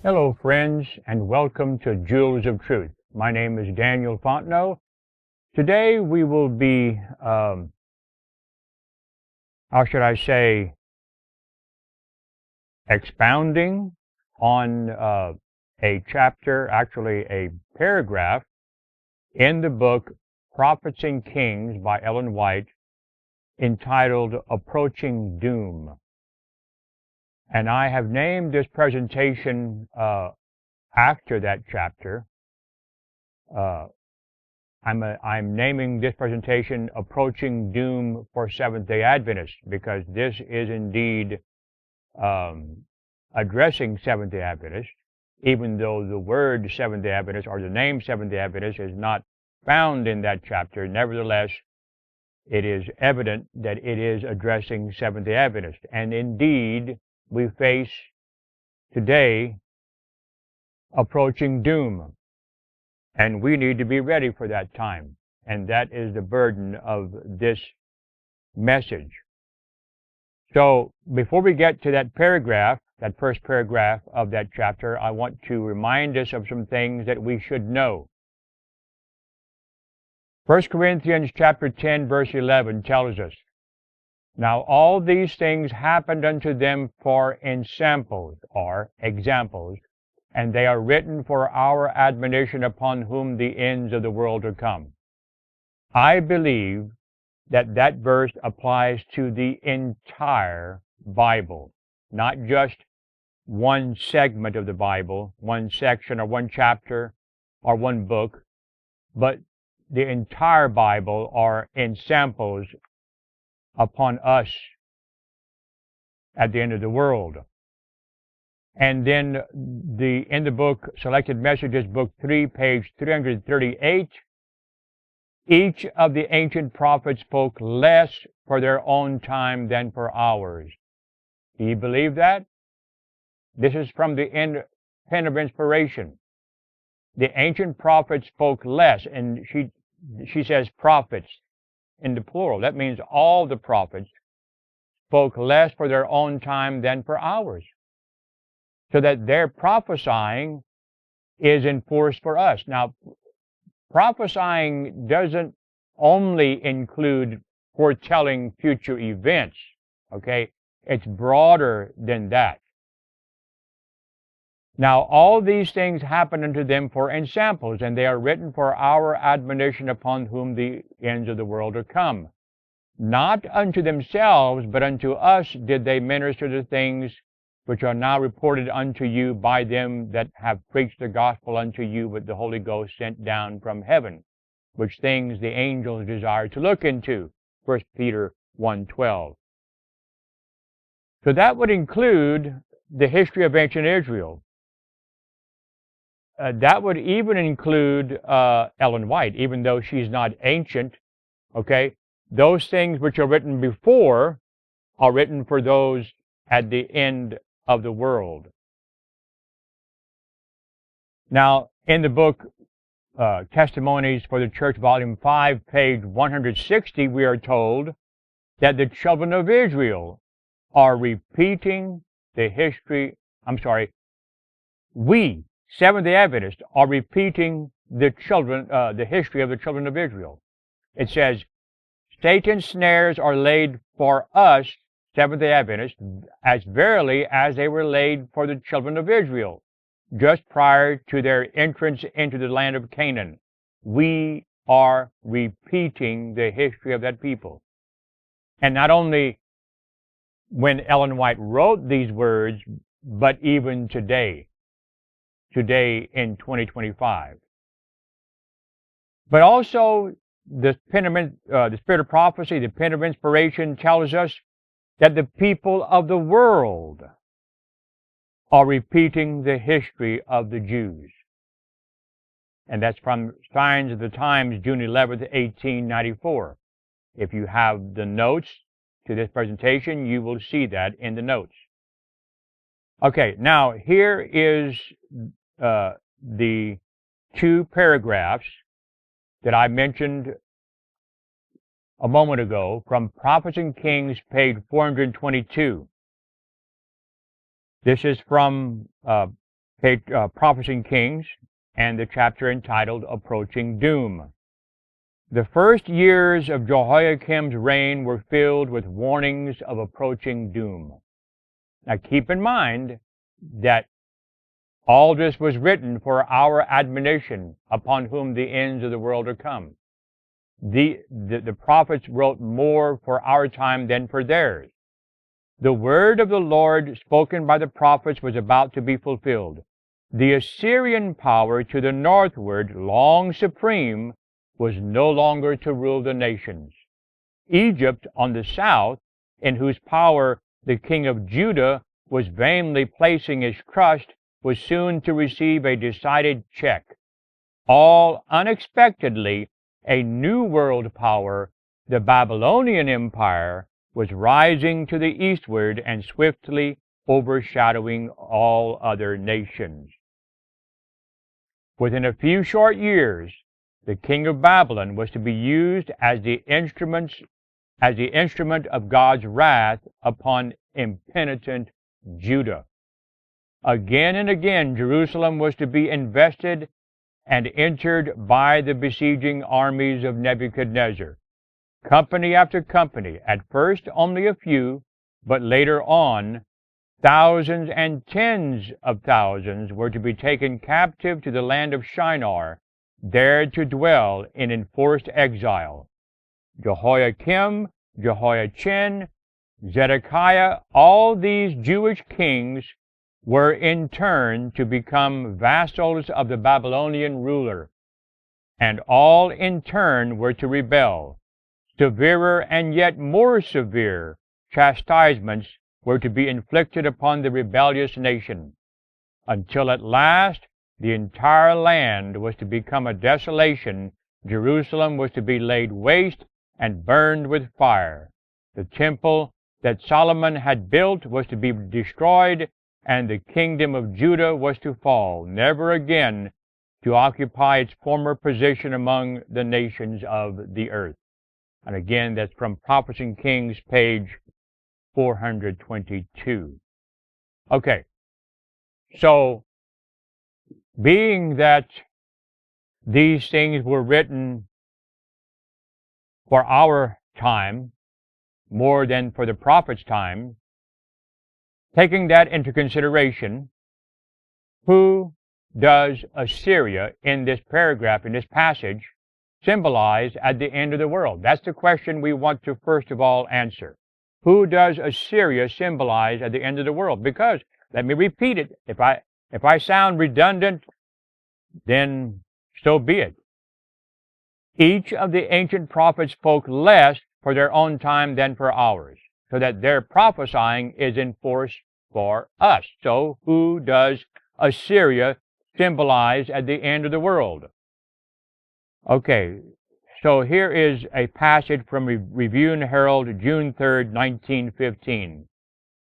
Hello, friends, and welcome to Jewels of Truth. My name is Daniel Fontenot. Today we will be, how should I say, expounding on a chapter, actually a paragraph, in the book Prophets and Kings by Ellen White, entitled Approaching Doom. And I have named this presentation after that chapter. I'm naming this presentation Approaching Doom for Seventh-day Adventists, because this is indeed addressing Seventh-day Adventists, even though the word Seventh-day Adventist or the name Seventh-day Adventist is not found in that chapter. Nevertheless, it is evident that it is addressing Seventh-day Adventists. And indeed, we face today approaching doom. And we need to be ready for that time. And that is the burden of this message. So before we get to that paragraph, that first paragraph of that chapter, I want to remind us of some things that we should know. 1 Corinthians chapter 10, verse 11 tells us, "Now all these things happened unto them for ensamples," or examples, "and they are written for our admonition, upon whom the ends of the world are come." I believe that that verse applies to the entire Bible, not just one segment of the Bible, one section or one chapter or one book, but the entire Bible are ensamples upon us at the end of the world. And then in the book, Selected Messages, Book 3, page 338, each of the ancient prophets spoke less for their own time than for ours. Do you believe that? This is from the pen of inspiration. The ancient prophets spoke less, and she says prophets in the plural. That means all the prophets spoke less for their own time than for ours, so that their prophesying is enforced for us. Now, prophesying doesn't only include foretelling future events, okay? It's broader than that. Now, all these things happen unto them for ensamples, and they are written for our admonition, upon whom the ends of the world are come. Not unto themselves, but unto us did they minister the things which are now reported unto you by them that have preached the gospel unto you with the Holy Ghost sent down from heaven, which things the angels desire to look into. 1 Peter 1:12. So that would include the history of ancient Israel. That would even include Ellen White, even though she's not ancient, okay? Those things which are written before are written for those at the end of the world. Now, in the book Testimonies for the Church, Volume 5, page 160, we are told that the children of Israel are repeating the history, we, Seventh-day Adventists, are repeating the history of the children of Israel. It says, "Satan's snares are laid for us, Seventh-day Adventists, as verily as they were laid for the children of Israel, just prior to their entrance into the land of Canaan." We are repeating the history of that people. And not only when Ellen White wrote these words, but even today in 2025. But also, the Spirit of Prophecy, the pen of inspiration, tells us that the people of the world are repeating the history of the Jews. And that's from Signs of the Times, June 11th, 1894. If you have the notes to this presentation, you will see that in the notes. Okay, now here is the two paragraphs that I mentioned a moment ago from Prophets and Kings, page 422. This is from Prophets and Kings, and the chapter entitled Approaching Doom. The first years of Jehoiakim's reign were filled with warnings of approaching doom. Now keep in mind that all this was written for our admonition, upon whom the ends of the world are come. The prophets wrote more for our time than for theirs. The word of the Lord spoken by the prophets was about to be fulfilled. The Assyrian power to the northward, long supreme, was no longer to rule the nations. Egypt on the south, in whose power the king of Judah was vainly placing his trust, was soon to receive a decided check. All unexpectedly, a new world power, the Babylonian Empire, was rising to the eastward and swiftly overshadowing all other nations. Within a few short years, the king of Babylon was to be used as the instrument of God's wrath upon impenitent Judah. Again and again, Jerusalem was to be invested and entered by the besieging armies of Nebuchadnezzar. Company after company, at first only a few, but later on, thousands and tens of thousands were to be taken captive to the land of Shinar, there to dwell in enforced exile. Jehoiakim, Jehoiachin, Zedekiah, all these Jewish kings were in turn to become vassals of the Babylonian ruler, and all in turn were to rebel. Severer and yet more severe chastisements were to be inflicted upon the rebellious nation, until at last the entire land was to become a desolation. Jerusalem was to be laid waste and burned with fire. The temple that Solomon had built was to be destroyed, and the kingdom of Judah was to fall, never again to occupy its former position among the nations of the earth. And again, that's from Prophets and Kings, page 422. Okay, so being that these things were written for our time more than for the prophet's time, taking that into consideration, who does Assyria in this paragraph, in this passage, symbolize at the end of the world? That's the question we want to first of all answer. Who does Assyria symbolize at the end of the world? Because, let me repeat it, if I sound redundant, then so be it. Each of the ancient prophets spoke less for their own time than for ours, so that their prophesying is in force for us. So, who does Assyria symbolize at the end of the world? Okay, so here is a passage from Review and Herald, June 3rd, 1915.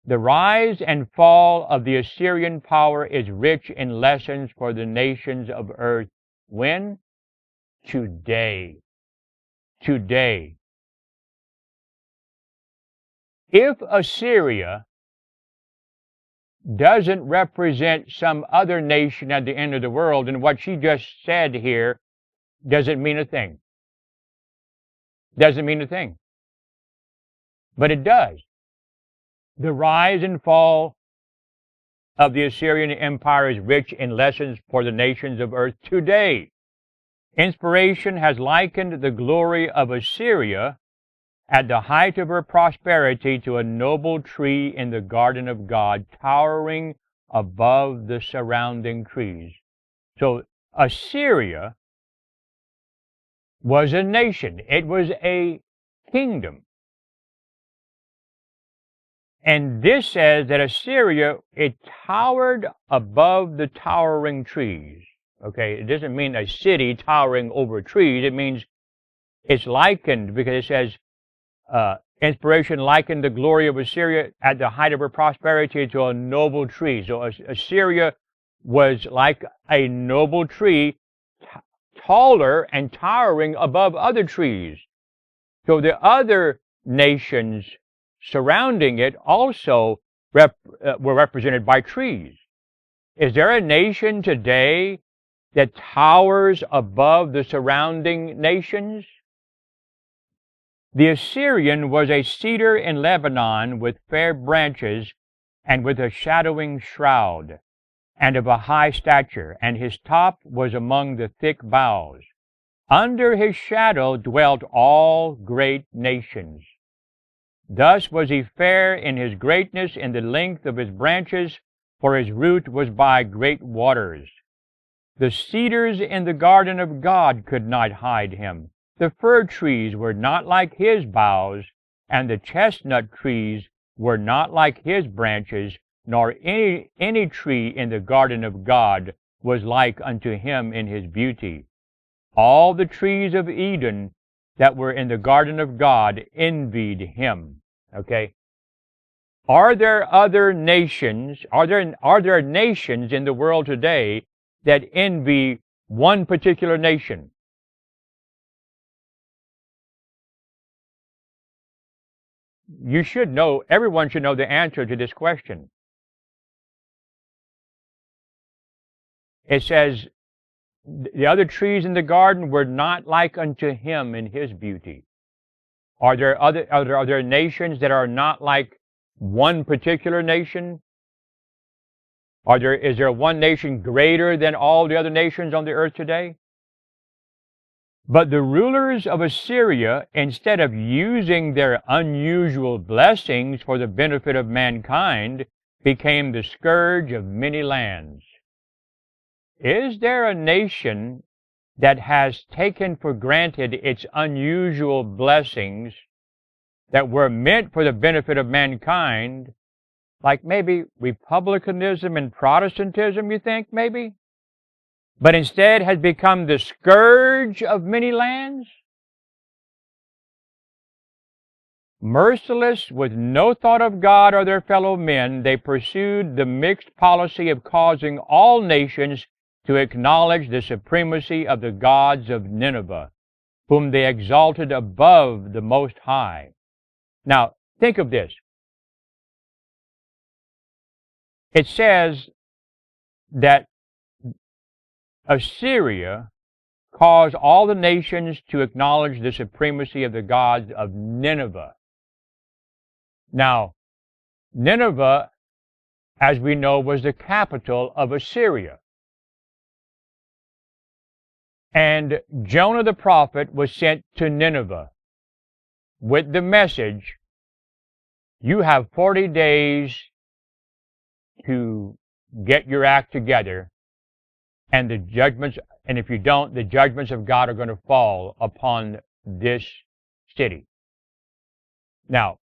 The rise and fall of the Assyrian power is rich in lessons for the nations of earth. When? Today. Today. If Assyria doesn't represent some other nation at the end of the world, then what she just said here doesn't mean a thing. Doesn't mean a thing. But it does. The rise and fall of the Assyrian Empire is rich in lessons for the nations of earth today. Inspiration has likened the glory of Assyria at the height of her prosperity to a noble tree in the garden of God, towering above the surrounding trees. So Assyria was a nation. It was a kingdom. And this says that Assyria, it towered above the towering trees. Okay, it doesn't mean a city towering over trees. It means it's likened, because it says, inspiration likened the glory of Assyria at the height of her prosperity to a noble tree. So Assyria was like a noble tree, taller and towering above other trees. So the other nations surrounding it also were represented by trees. Is there a nation today that towers above the surrounding nations? The Assyrian was a cedar in Lebanon with fair branches and with a shadowing shroud, and of a high stature, and his top was among the thick boughs. Under his shadow dwelt all great nations. Thus was he fair in his greatness, in the length of his branches, for his root was by great waters. The cedars in the garden of God could not hide him. The fir trees were not like his boughs, and the chestnut trees were not like his branches, nor any tree in the garden of God was like unto him in his beauty. All the trees of Eden that were in the garden of God envied him. Okay? Are there other nations, are there nations in the world today that envy one particular nation? You should know, everyone should know the answer to this question. It says, the other trees in the garden were not like unto him in his beauty. Are there nations that are not like one particular nation? Is there one nation greater than all the other nations on the earth today? But the rulers of Assyria, instead of using their unusual blessings for the benefit of mankind, became the scourge of many lands. Is there a nation that has taken for granted its unusual blessings that were meant for the benefit of mankind, like maybe republicanism and Protestantism, you think, maybe? But instead has become the scourge of many lands? Merciless, with no thought of God or their fellow men, they pursued the mixed policy of causing all nations to acknowledge the supremacy of the gods of Nineveh, whom they exalted above the Most High. Now, think of this. It says that Assyria caused all the nations to acknowledge the supremacy of the gods of Nineveh. Now, Nineveh, as we know, was the capital of Assyria. And Jonah the prophet was sent to Nineveh with the message, you have 40 days to get your act together, and if you don't, the judgments of God are going to fall upon this city. Now,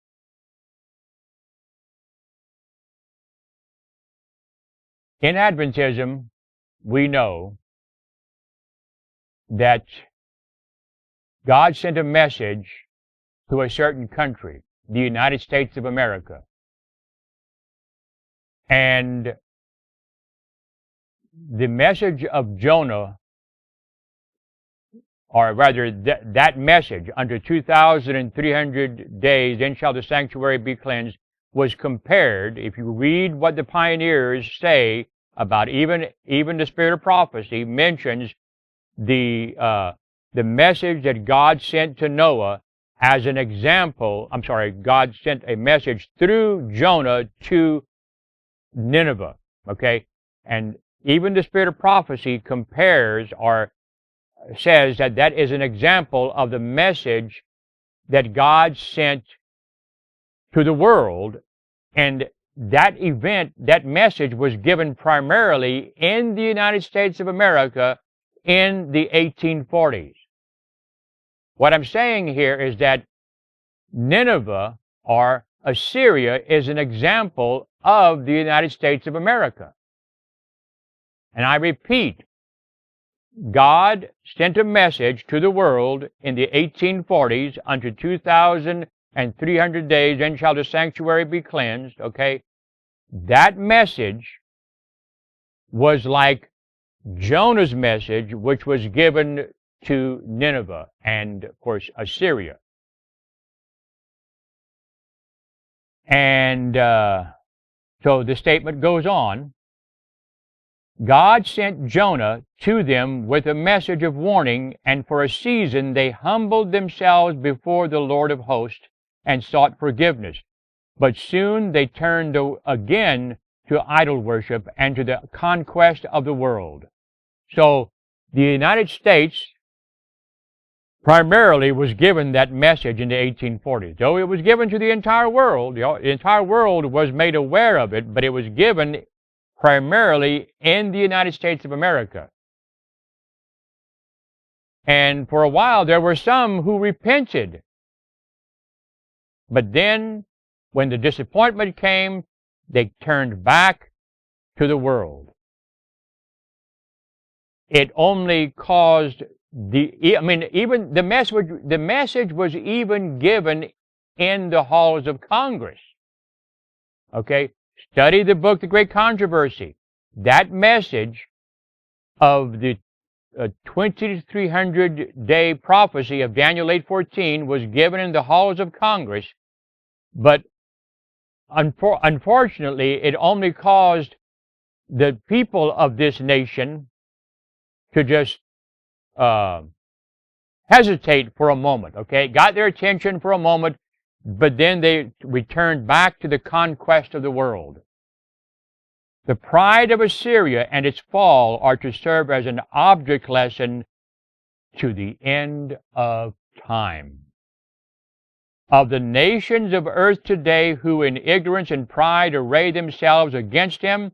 in Adventism, we know that God sent a message to a certain country, the United States of America. And the message of Jonah, or rather that message, under 2,300 days, then shall the sanctuary be cleansed, was compared, if you read what the pioneers say about even the spirit of prophecy, mentions the message that God sent to Noah as an example. God sent a message through Jonah to Nineveh. Okay? And even the spirit of prophecy compares or says that that is an example of the message that God sent to the world, and that event, that message was given primarily in the United States of America in the 1840s. What I'm saying here is that Nineveh, or Assyria, is an example of the United States of America. And I repeat, God sent a message to the world in the 1840s, unto 2,300 days, then shall the sanctuary be cleansed, okay? That message was like Jonah's message, which was given to Nineveh and, of course, Assyria. And so the statement goes on God sent Jonah to them with a message of warning, and for a season they humbled themselves before the Lord of hosts and sought forgiveness. But soon they turned again to idol worship and to the conquest of the world. So the United States primarily was given that message in the 1840s. Though it was given to the entire world was made aware of it, but it was given primarily in the United States of America. And for a while there were some who repented. But then, when the disappointment came, they turned back to the world. It only caused even the message was even given in the halls of Congress. Okay? Study the book, The Great Controversy. That message of the 2300-day prophecy of Daniel 8:14 was given in the halls of Congress, but unfortunately, it only caused the people of this nation to just hesitate for a moment, okay? Got their attention for a moment, but then they returned back to the conquest of the world. The pride of Assyria and its fall are to serve as an object lesson to the end of time. Of the nations of earth today who in ignorance and pride array themselves against him,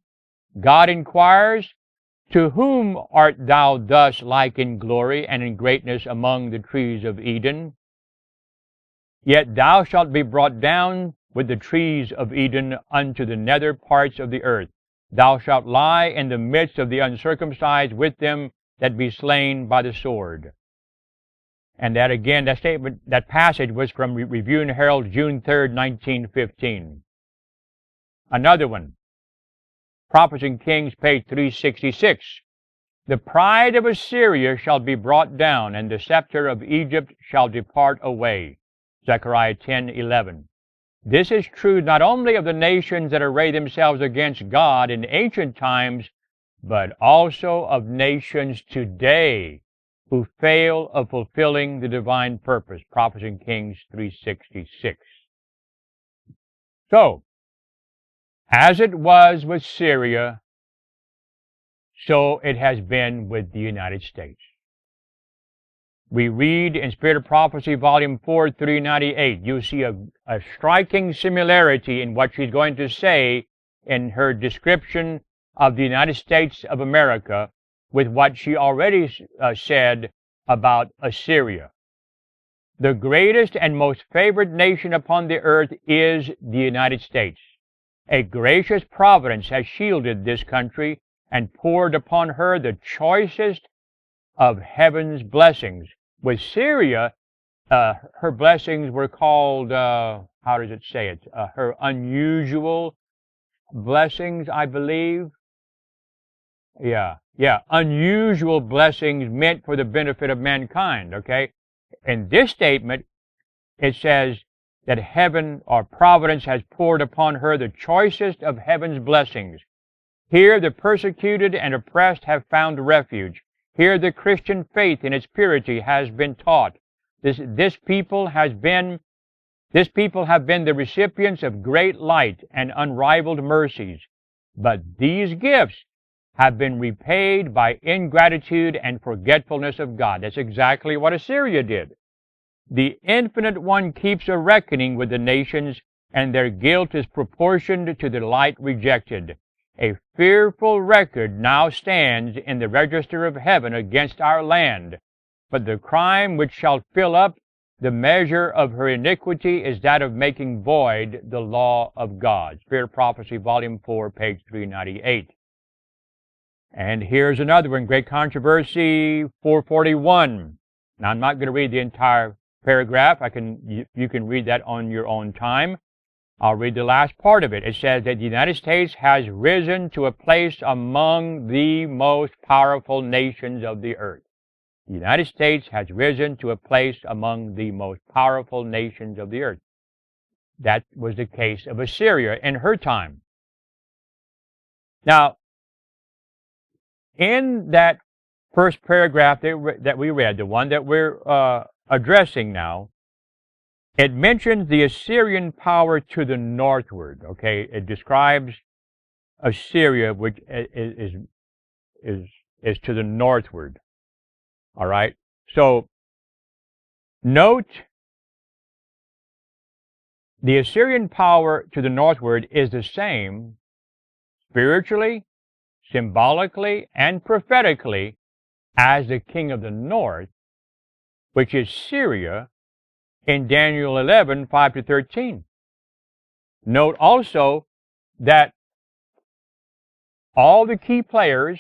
God inquires, to whom art thou thus like in glory and in greatness among the trees of Eden? Yet thou shalt be brought down with the trees of Eden unto the nether parts of the earth. Thou shalt lie in the midst of the uncircumcised with them that be slain by the sword. And that again, that passage was from Review and Herald, June 3rd, 1915. Another one, Prophets and Kings, page 366. The pride of Assyria shall be brought down, and the scepter of Egypt shall depart away. Zechariah 10:11. This is true not only of the nations that array themselves against God in ancient times, but also of nations today who fail of fulfilling the divine purpose. Prophets and Kings 3:66. So, as it was with Syria, so it has been with the United States. We read in Spirit of Prophecy, Volume 4, 398, you see a striking similarity in what she's going to say in her description of the United States of America with what she already said about Assyria. The greatest and most favored nation upon the earth is the United States. A gracious providence has shielded this country and poured upon her the choicest of heaven's blessings. With Syria, her blessings were called, how does it say it? Her unusual blessings, I believe. Yeah, unusual blessings meant for the benefit of mankind, okay? In this statement, it says that heaven or providence has poured upon her the choicest of heaven's blessings. Here the persecuted and oppressed have found refuge. Here the Christian faith in its purity has been taught. This people have been the recipients of great light and unrivaled mercies. But these gifts have been repaid by ingratitude and forgetfulness of God. That's exactly what Assyria did. The Infinite One keeps a reckoning with the nations, and their guilt is proportioned to the light rejected. A fearful record now stands in the register of heaven against our land, but the crime which shall fill up the measure of her iniquity is that of making void the law of God. Spirit of Prophecy, Volume 4, page 398. And here's another one, Great Controversy 441. Now, I'm not going to read the entire paragraph. You can read that on your own time. I'll read the last part of it. It says that the United States has risen to a place among the most powerful nations of the earth. The United States has risen to a place among the most powerful nations of the earth. That was the case of Assyria in her time. Now, in that first paragraph that we read, the one that we're addressing now, it mentions the Assyrian power to the northward. Okay, it describes Assyria, which is to the northward. All right. So note the Assyrian power to the northward is the same spiritually, symbolically, and prophetically as the king of the north, which is Syria, in Daniel 11, 5-13. Note also that all the key players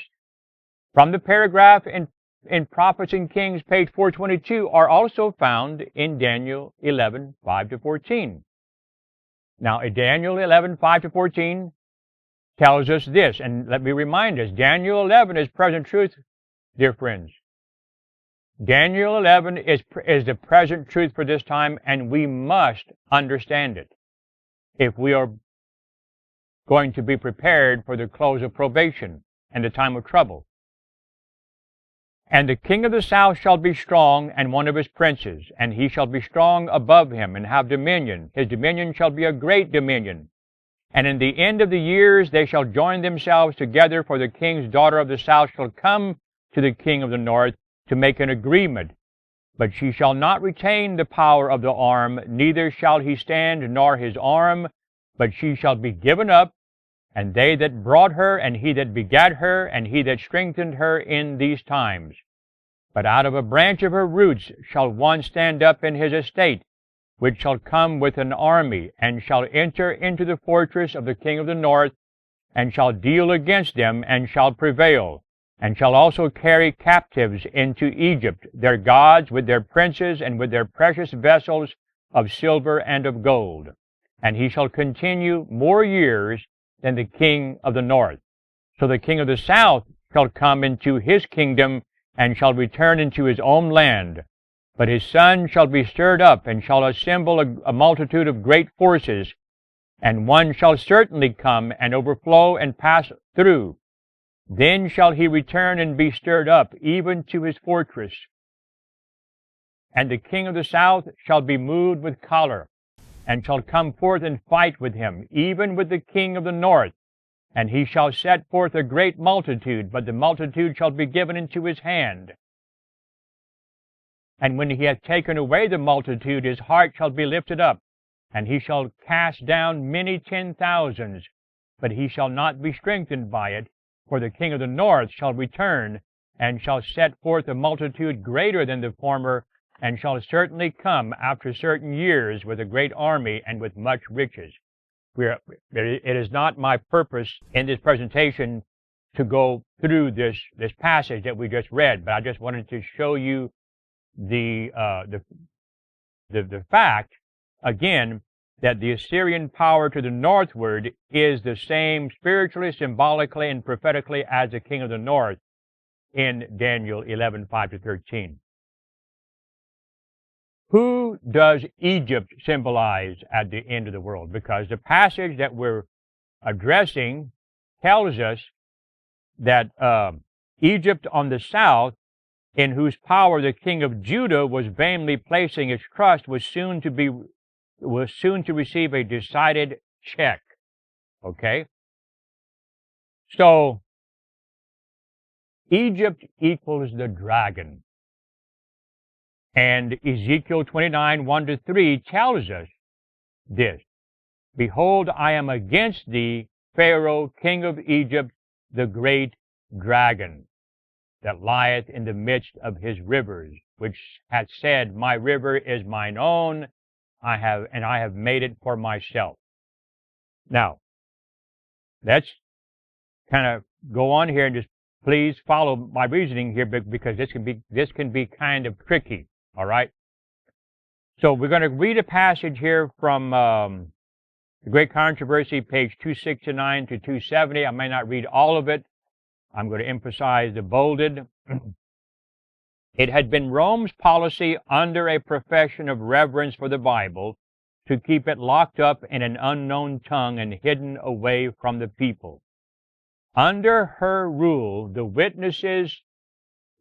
from the paragraph in Prophets and Kings, page 422, are also found in Daniel 11, 5-14. Now, Daniel 11, 5-14 tells us this, and let me remind us, Daniel 11 is present truth, dear friends. Daniel 11 is the present truth for this time, and we must understand it if we are going to be prepared for the close of probation and the time of trouble. And the king of the south shall be strong, and one of his princes, and he shall be strong above him, and have dominion. His dominion shall be a great dominion. And in the end of the years they shall join themselves together, for the king's daughter of the south shall come to the king of the north to make an agreement. But she shall not retain the power of the arm, neither shall he stand nor his arm, but she shall be given up, and they that brought her, and he that begat her, and he that strengthened her in these times. But out of a branch of her roots shall one stand up in his estate, which shall come with an army, and shall enter into the fortress of the king of the north, and shall deal against them, and shall prevail, and shall also carry captives into Egypt, their gods with their princes, and with their precious vessels of silver and of gold. And he shall continue more years than the king of the north. So the king of the south shall come into his kingdom, and shall return into his own land. But his son shall be stirred up, and shall assemble a multitude of great forces, and one shall certainly come, and overflow, and pass through. Then shall he return and be stirred up, even to his fortress. And the king of the south shall be moved with choler, and shall come forth and fight with him, even with the king of the north. And he shall set forth a great multitude, but the multitude shall be given into his hand. And when he hath taken away the multitude, his heart shall be lifted up, and he shall cast down many 10,000s, but he shall not be strengthened by it, for the king of the north shall return, and shall set forth a multitude greater than the former, and shall certainly come after certain years with a great army and with much riches. It is not my purpose in this presentation to go through this passage that we just read, but I just wanted to show you the fact, again, that the Assyrian power to the northward is the same spiritually, symbolically, and prophetically as the king of the north in Daniel 11, 5-13. Who does Egypt symbolize at the end of the world? Because the passage that we're addressing tells us that Egypt on the south, in whose power the king of Judah was vainly placing his trust, was soon to receive a decided check. Okay? So, Egypt equals the dragon. And Ezekiel 29, 1-3 tells us this. Behold, I am against thee, Pharaoh, king of Egypt, the great dragon, that lieth in the midst of his rivers, which hath said, my river is mine own, I have made it for myself. Now, let's kind of go on here and just please follow my reasoning here, because this can be kind of tricky. All right? So we're going to read a passage here from The Great Controversy, page 269-270. I may not read all of it. I'm going to emphasize the bolded. It had been Rome's policy, under a profession of reverence for the Bible, to keep it locked up in an unknown tongue and hidden away from the people. Under her rule, the witnesses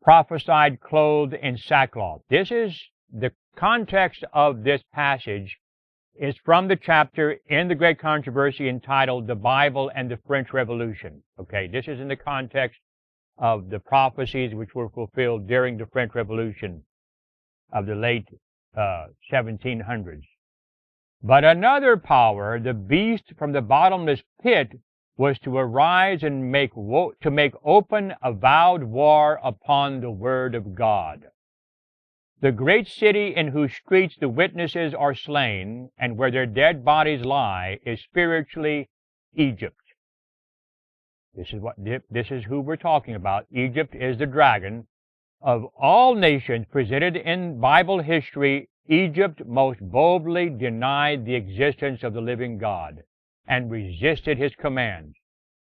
prophesied clothed in sackcloth. This is the context of this passage is from the chapter in the Great Controversy entitled The Bible and the French Revolution. Okay, this is in the context of the prophecies which were fulfilled during the French Revolution of the late 1700s. But another power, the beast from the bottomless pit, was to arise and make open avowed war upon the word of God. The great city in whose streets the witnesses are slain and where their dead bodies lie is spiritually Egypt. This is who we're talking about. Egypt is the dragon. Of all nations presented in Bible history, Egypt most boldly denied the existence of the living God and resisted his commands.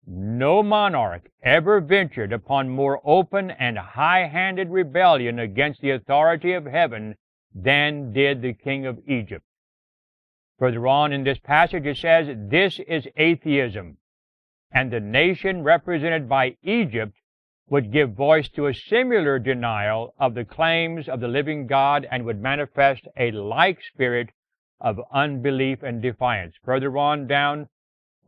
No monarch ever ventured upon more open and high-handed rebellion against the authority of heaven than did the king of Egypt. Further on in this passage it says, this is atheism, and the nation represented by Egypt would give voice to a similar denial of the claims of the living God and would manifest a like spirit of unbelief and defiance. Further on down,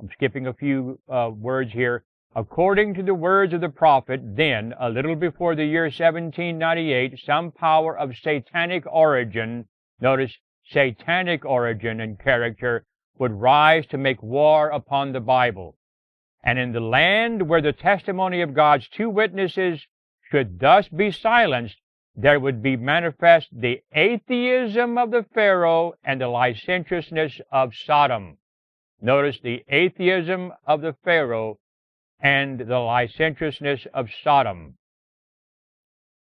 I'm skipping a few words here. According to the words of the prophet, then, a little before the year 1798, some power of satanic origin, notice satanic origin and character, would rise to make war upon the Bible. And in the land where the testimony of God's two witnesses should thus be silenced, there would be manifest the atheism of the Pharaoh and the licentiousness of Sodom. Notice the atheism of the Pharaoh and the licentiousness of Sodom.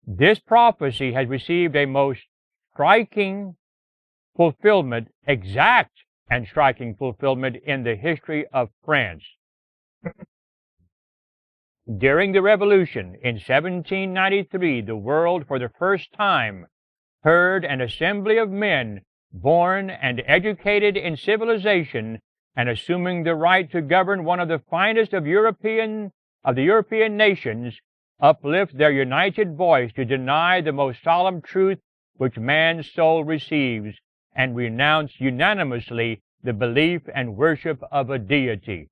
This prophecy has received a most striking fulfillment, exact and striking fulfillment in the history of France. During the Revolution in 1793, the world for the first time heard an assembly of men born and educated in civilization and assuming the right to govern one of the finest of the European nations, uplift their united voice to deny the most solemn truth which man's soul receives, and renounce unanimously the belief and worship of a deity.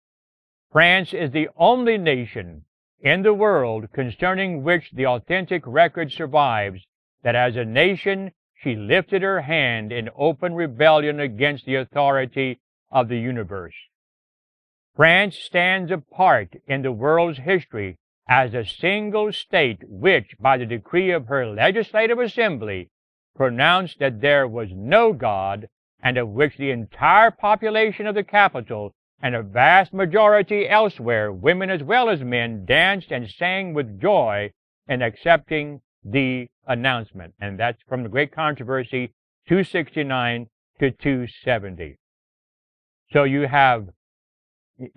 France is the only nation in the world concerning which the authentic record survives that as a nation she lifted her hand in open rebellion against the authority of the universe. France stands apart in the world's history as a single state which, by the decree of her legislative assembly, pronounced that there was no God, and of which the entire population of the capital and a vast majority elsewhere, women as well as men, danced and sang with joy in accepting the announcement. And that's from the Great Controversy 269 to 270. So you have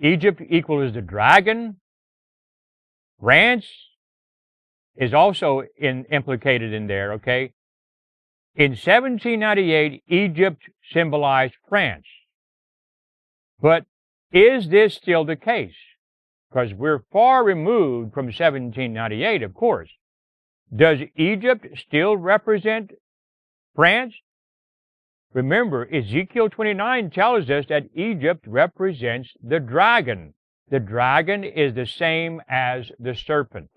Egypt equals the dragon. France is also implicated in there, okay? In 1798, Egypt symbolized France. But is this still the case? Because we're far removed from 1798, of course. Does Egypt still represent France? Remember, Ezekiel 29 tells us that Egypt represents the dragon. The dragon is the same as the serpent.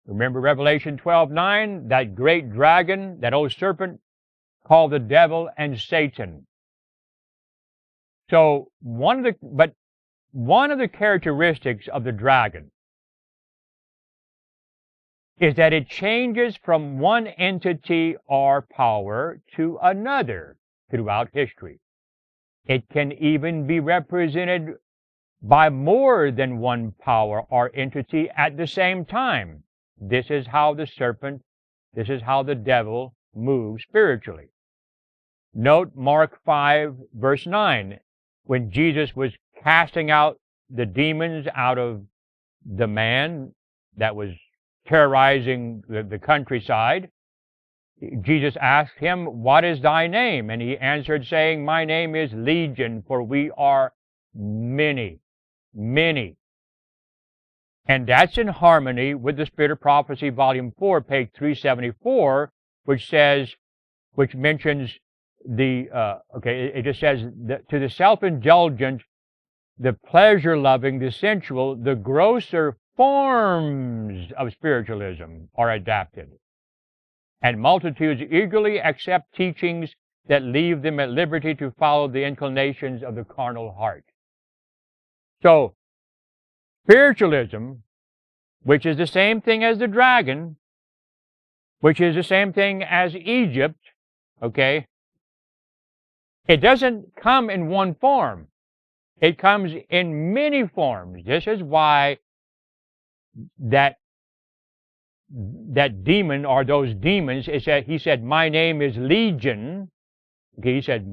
Remember Revelation 12:9, that great dragon, that old serpent called the devil and Satan. So one of the characteristics of the dragon is that it changes from one entity or power to another throughout history. It can even be represented by more than one power or entity at the same time. This is how the devil moves spiritually. Note Mark 5, verse 9. When Jesus was casting out the demons out of the man that was terrorizing the countryside, Jesus asked him, "What is thy name?" And he answered, saying, "My name is Legion, for we are many." many. And that's in harmony with the Spirit of Prophecy, Volume 4, page 374, which mentions it just says that to the self-indulgent, the pleasure-loving, the sensual, the grosser forms of spiritualism are adapted. And multitudes eagerly accept teachings that leave them at liberty to follow the inclinations of the carnal heart. So, spiritualism, which is the same thing as the dragon, which is the same thing as Egypt, okay, it doesn't come in one form. It comes in many forms. This is why that demon or those demons, he said, my name is Legion. Okay, he said,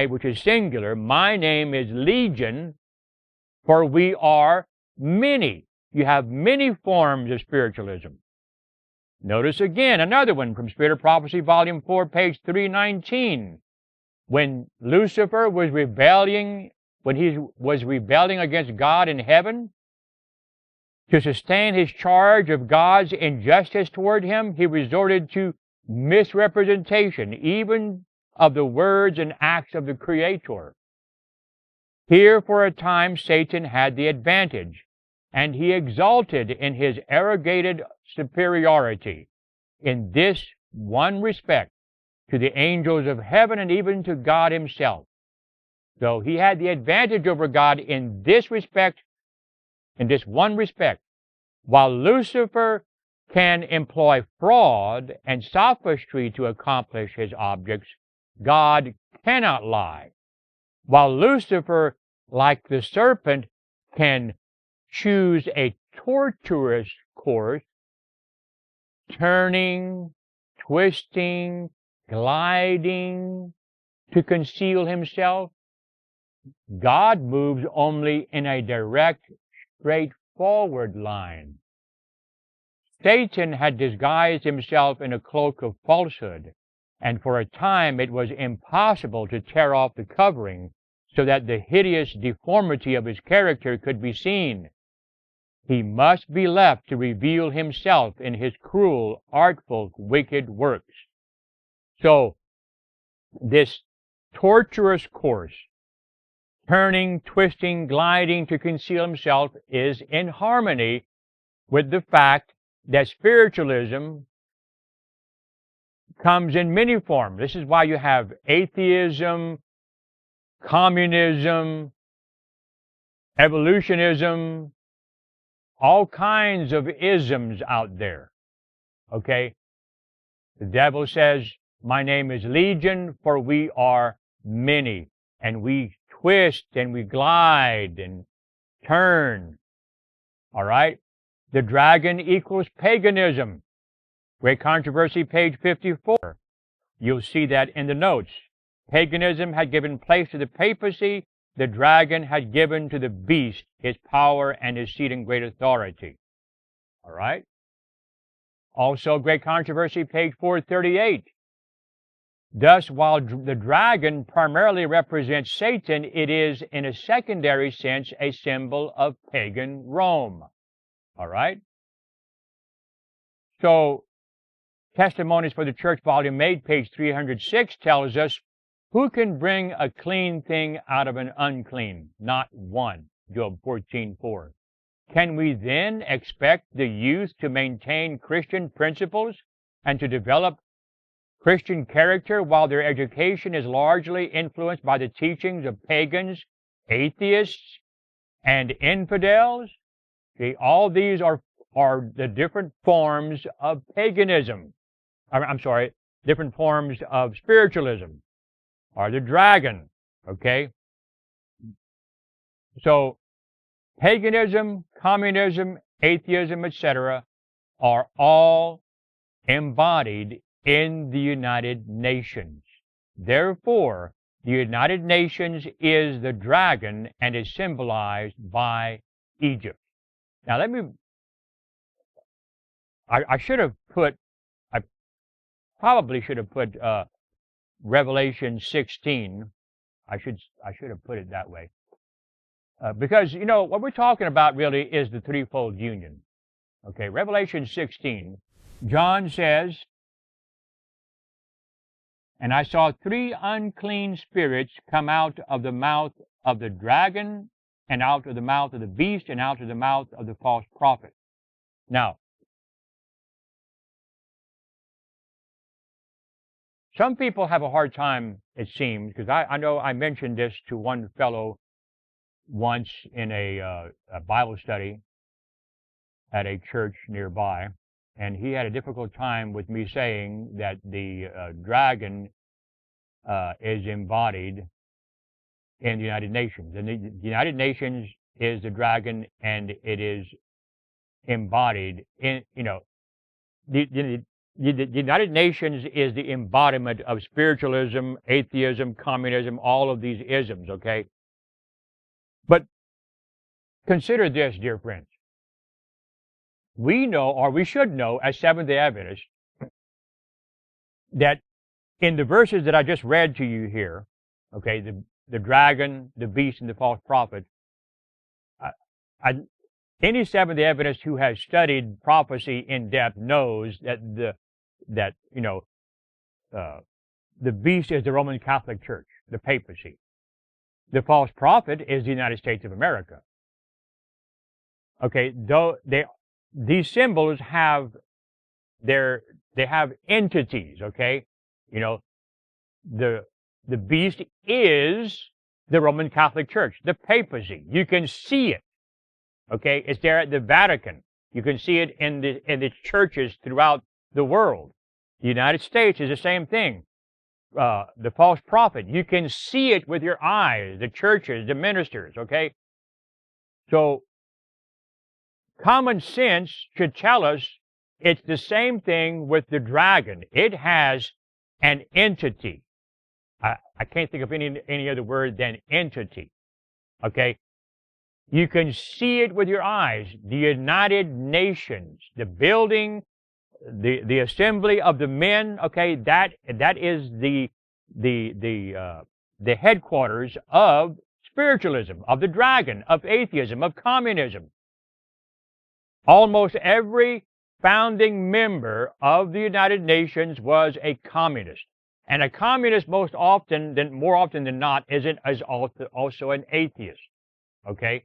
which is singular, my name is Legion, for we are many. You have many forms of spiritualism. Notice again another one from Spirit of Prophecy, Volume 4, page 319. When Lucifer was rebelling against God in heaven, to sustain his charge of God's injustice toward him, he resorted to misrepresentation, even of the words and acts of the Creator. Here, for a time, Satan had the advantage, and he exalted in his arrogated superiority in this one respect to the angels of heaven and even to God himself. So he had the advantage over God in this respect, in this one respect. While Lucifer can employ fraud and sophistry to accomplish his objects, God cannot lie. While Lucifer, like the serpent, can choose a tortuous course, turning, twisting, gliding to conceal himself, God moves only in a direct, straightforward line. Satan had disguised himself in a cloak of falsehood, and for a time it was impossible to tear off the covering so that the hideous deformity of his character could be seen. He must be left to reveal himself in his cruel, artful, wicked works. So, this tortuous course, turning, twisting, gliding to conceal himself, is in harmony with the fact that spiritualism comes in many forms. This is why you have atheism, communism, evolutionism, all kinds of isms out there. Okay? The devil says, my name is Legion, for we are many. And we twist and we glide and turn. All right? The dragon equals paganism. Great Controversy, page 54. You'll see that in the notes. Paganism had given place to the papacy. The dragon had given to the beast his power and his seat and great authority. All right? Also, Great Controversy, page 438. Thus, while the dragon primarily represents Satan, it is, in a secondary sense, a symbol of pagan Rome. All right? So, Testimonies for the Church, Volume 8, page 306, tells us, who can bring a clean thing out of an unclean? Not one. Job 14:4. Can we then expect the youth to maintain Christian principles and to develop Christian character while their education is largely influenced by the teachings of pagans, atheists, and infidels? See, all these are the different forms of paganism. Different forms of spiritualism, or the dragon, okay? So, paganism, communism, atheism, etc., are all embodied in the United Nations. Therefore, the United Nations is the dragon and is symbolized by Egypt. Now, I probably should have put Revelation 16. I should have put it that way. Because, you know, what we're talking about really is the threefold union. Okay, Revelation 16, John says, "And I saw three unclean spirits come out of the mouth of the dragon, and out of the mouth of the beast, and out of the mouth of the false prophet." Now, some people have a hard time, it seems, because I know I mentioned this to one fellow once in a Bible study at a church nearby, and he had a difficult time with me saying that the dragon is embodied in the United Nations. And the United Nations is the dragon, and it is embodied in, you know, the United Nations is the embodiment of spiritualism, atheism, communism, all of these isms, okay? But consider this, dear friends. We know, or we should know, as Seventh-day Adventists, that in the verses that I just read to you here, okay, the dragon, the beast, and the false prophet, any Seventh-day Adventist who has studied prophecy in depth knows that the beast is the Roman Catholic Church, the papacy. The false prophet is the United States of America. Okay, though these symbols have they have entities, okay? You know, the beast is the Roman Catholic Church, the papacy. You can see it, okay? It's there at the Vatican. You can see it in the churches throughout the world. The United States is the same thing. The false prophet, you can see it with your eyes, the churches, the ministers, okay? So, common sense should tell us it's the same thing with the dragon. It has an entity. I can't think of any other word than entity. Okay? You can see it with your eyes. The United Nations, the building, the assembly of the men, okay, that is the headquarters of spiritualism, of the dragon, of atheism, of communism. Almost every founding member of the United Nations was a communist. And a communist more often than not is also an atheist. Okay?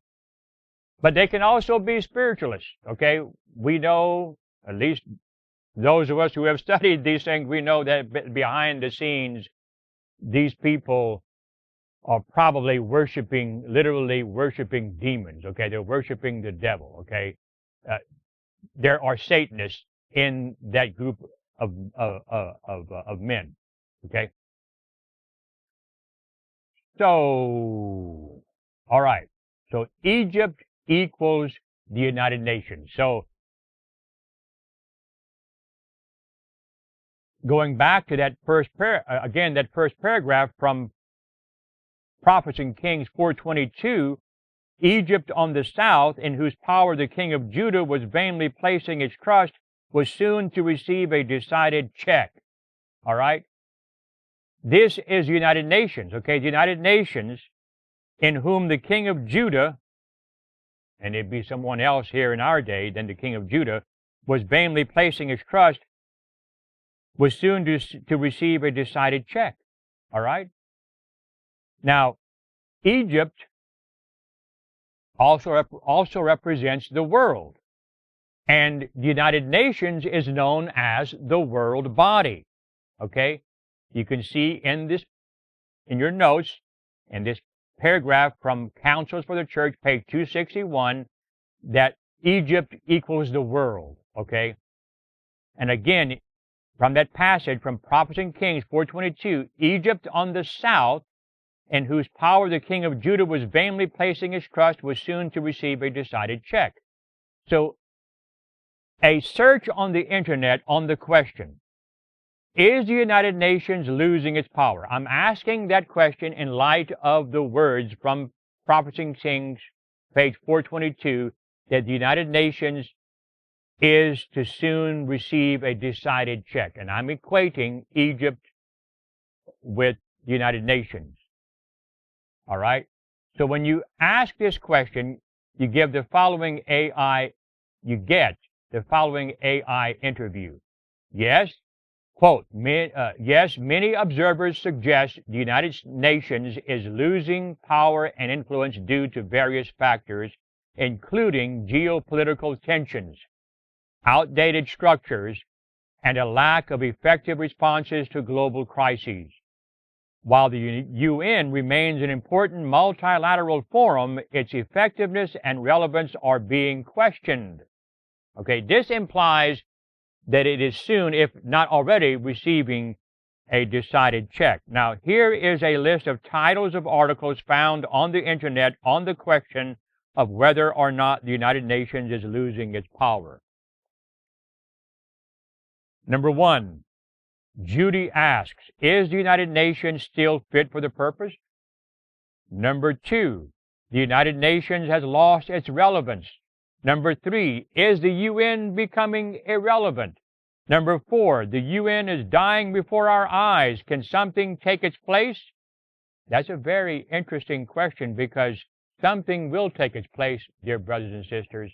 But they can also be spiritualists. Okay? We know, at least those of us who have studied these things, we know that behind the scenes, these people are probably literally worshiping demons. Okay? They're worshiping the devil. Okay? There are Satanists in that group of men. Okay? So, all right. So Egypt equals the United Nations. So, going back to that first paragraph from Prophets and Kings 4:22, Egypt on the south, in whose power the king of Judah was vainly placing its trust, was soon to receive a decided check. All right? This is the United Nations, okay? The United Nations, in whom the king of Judah, and it'd be someone else here in our day than the king of Judah, was vainly placing his trust, was soon to receive a decided check. All right? Now, Egypt also represents the world. And the United Nations is known as the world body. Okay? You can see in your notes, in this paragraph from Councils for the Church, page 261, that Egypt equals the world. Okay? And again, from that passage from Prophets and Kings 4:22, Egypt on the south, in whose power the king of Judah was vainly placing his trust, was soon to receive a decided check. So, a search on the internet on the question, is the United Nations losing its power? I'm asking that question in light of the words from Prophets and Kings, page 422, that the United Nations is to soon receive a decided check. And I'm equating Egypt with the United Nations. All right? So when you ask this question, you give the following AI, you get the following AI interview. Yes, quote, yes, many observers suggest the United Nations is losing power and influence due to various factors, including geopolitical tensions, outdated structures, and a lack of effective responses to global crises. While the UN remains an important multilateral forum, its effectiveness and relevance are being questioned. Okay, this implies that it is soon, if not already, receiving a decided check. Now, here is a list of titles of articles found on the internet on the question of whether or not the United Nations is losing its power. Number 1, Judy asks, is the United Nations still fit for the purpose? Number 2, the United Nations has lost its relevance. Number 3, is the UN becoming irrelevant? Number 4, the UN is dying before our eyes. Can something take its place? That's a very interesting question, because something will take its place, dear brothers and sisters.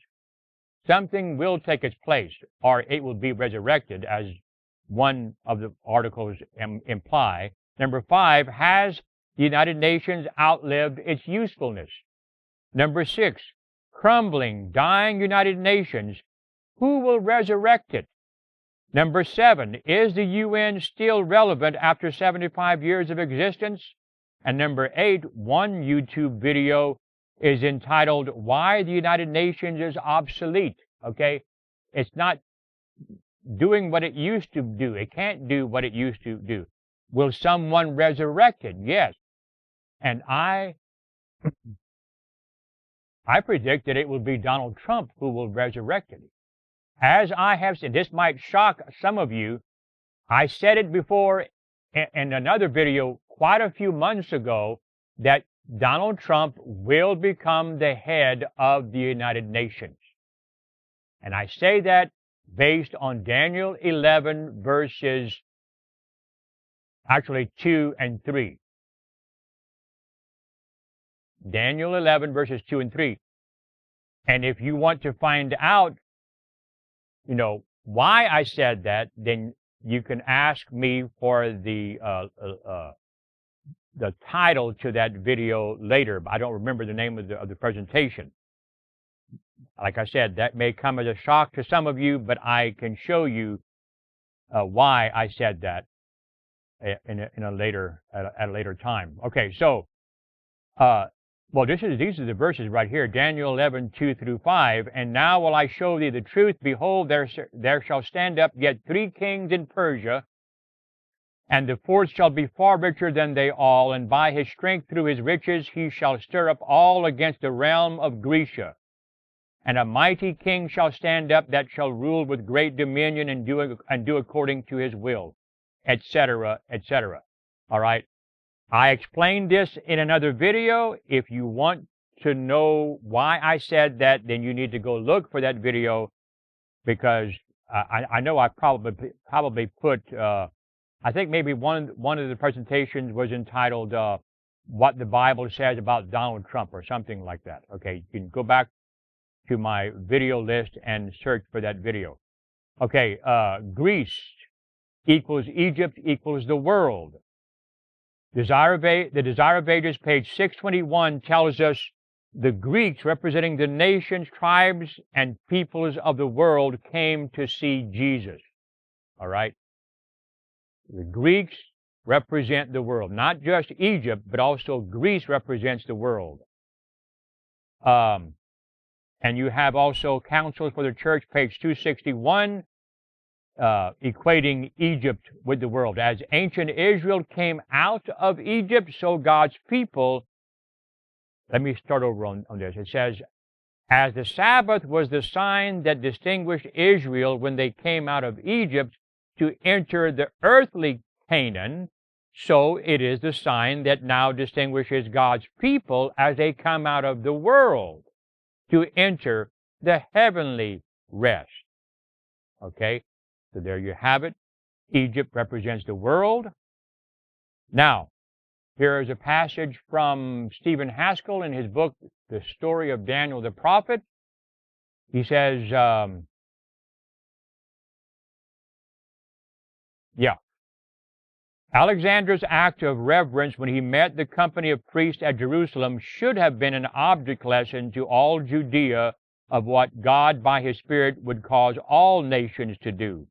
Something will take its place, or it will be resurrected, as one of the articles imply. Number 5, has the United Nations outlived its usefulness? Number 6, crumbling, dying United Nations, who will resurrect it? Number 7, is the UN still relevant after 75 years of existence? And number 8, one YouTube video is entitled, Why the United Nations is Obsolete. Okay? It's not doing what it used to do. It can't do what it used to do. Will someone resurrect it? Yes. And I predict that it will be Donald Trump who will resurrect it. As I have said, this might shock some of you. I said it before in another video quite a few months ago that Donald Trump will become the head of the United Nations. And I say that based on Daniel 11 verses, actually 2 and 3. Daniel 11 verses 2 and 3. And if you want to find out, why I said that, then you can ask me for the title to that video later. I don't remember the name of the presentation. Like I said, that may come as a shock to some of you, but I can show you why I said that at a later time. Okay, so these are the verses right here, Daniel 11, 2 through 5. And now will I show thee the truth. Behold, there shall stand up yet 3 kings in Persia, and the fourth shall be far richer than they all, and by his strength through his riches he shall stir up all against the realm of Grecia. And a mighty king shall stand up that shall rule with great dominion and do according to his will, etc., etc. All right. I explained this in another video. If you want to know why I said that, then you need to go look for that video, because I know I probably put, I think maybe one of the presentations was entitled, What the Bible Says About Donald Trump, or something like that. Okay, you can go back to my video list and search for that video. Okay, Greece equals Egypt equals the world. The Desire of Ages, page 621, tells us the Greeks, representing the nations, tribes, and peoples of the world, came to see Jesus. All right? The Greeks represent the world. Not just Egypt, but also Greece represents the world. And you have also Councils for the Church, page 261, equating Egypt with the world. As ancient Israel came out of Egypt, so God's people, let me start over on this. It says, as the Sabbath was the sign that distinguished Israel when they came out of Egypt to enter the earthly Canaan, so it is the sign that now distinguishes God's people as they come out of the world to enter the heavenly rest. Okay? So there you have it. Egypt represents the world. Now, Here is a passage from Stephen Haskell in his book, The Story of Daniel the Prophet. He says, Alexander's act of reverence when he met the company of priests at Jerusalem should have been an object lesson to all Judea of what God by his Spirit would cause all nations to do.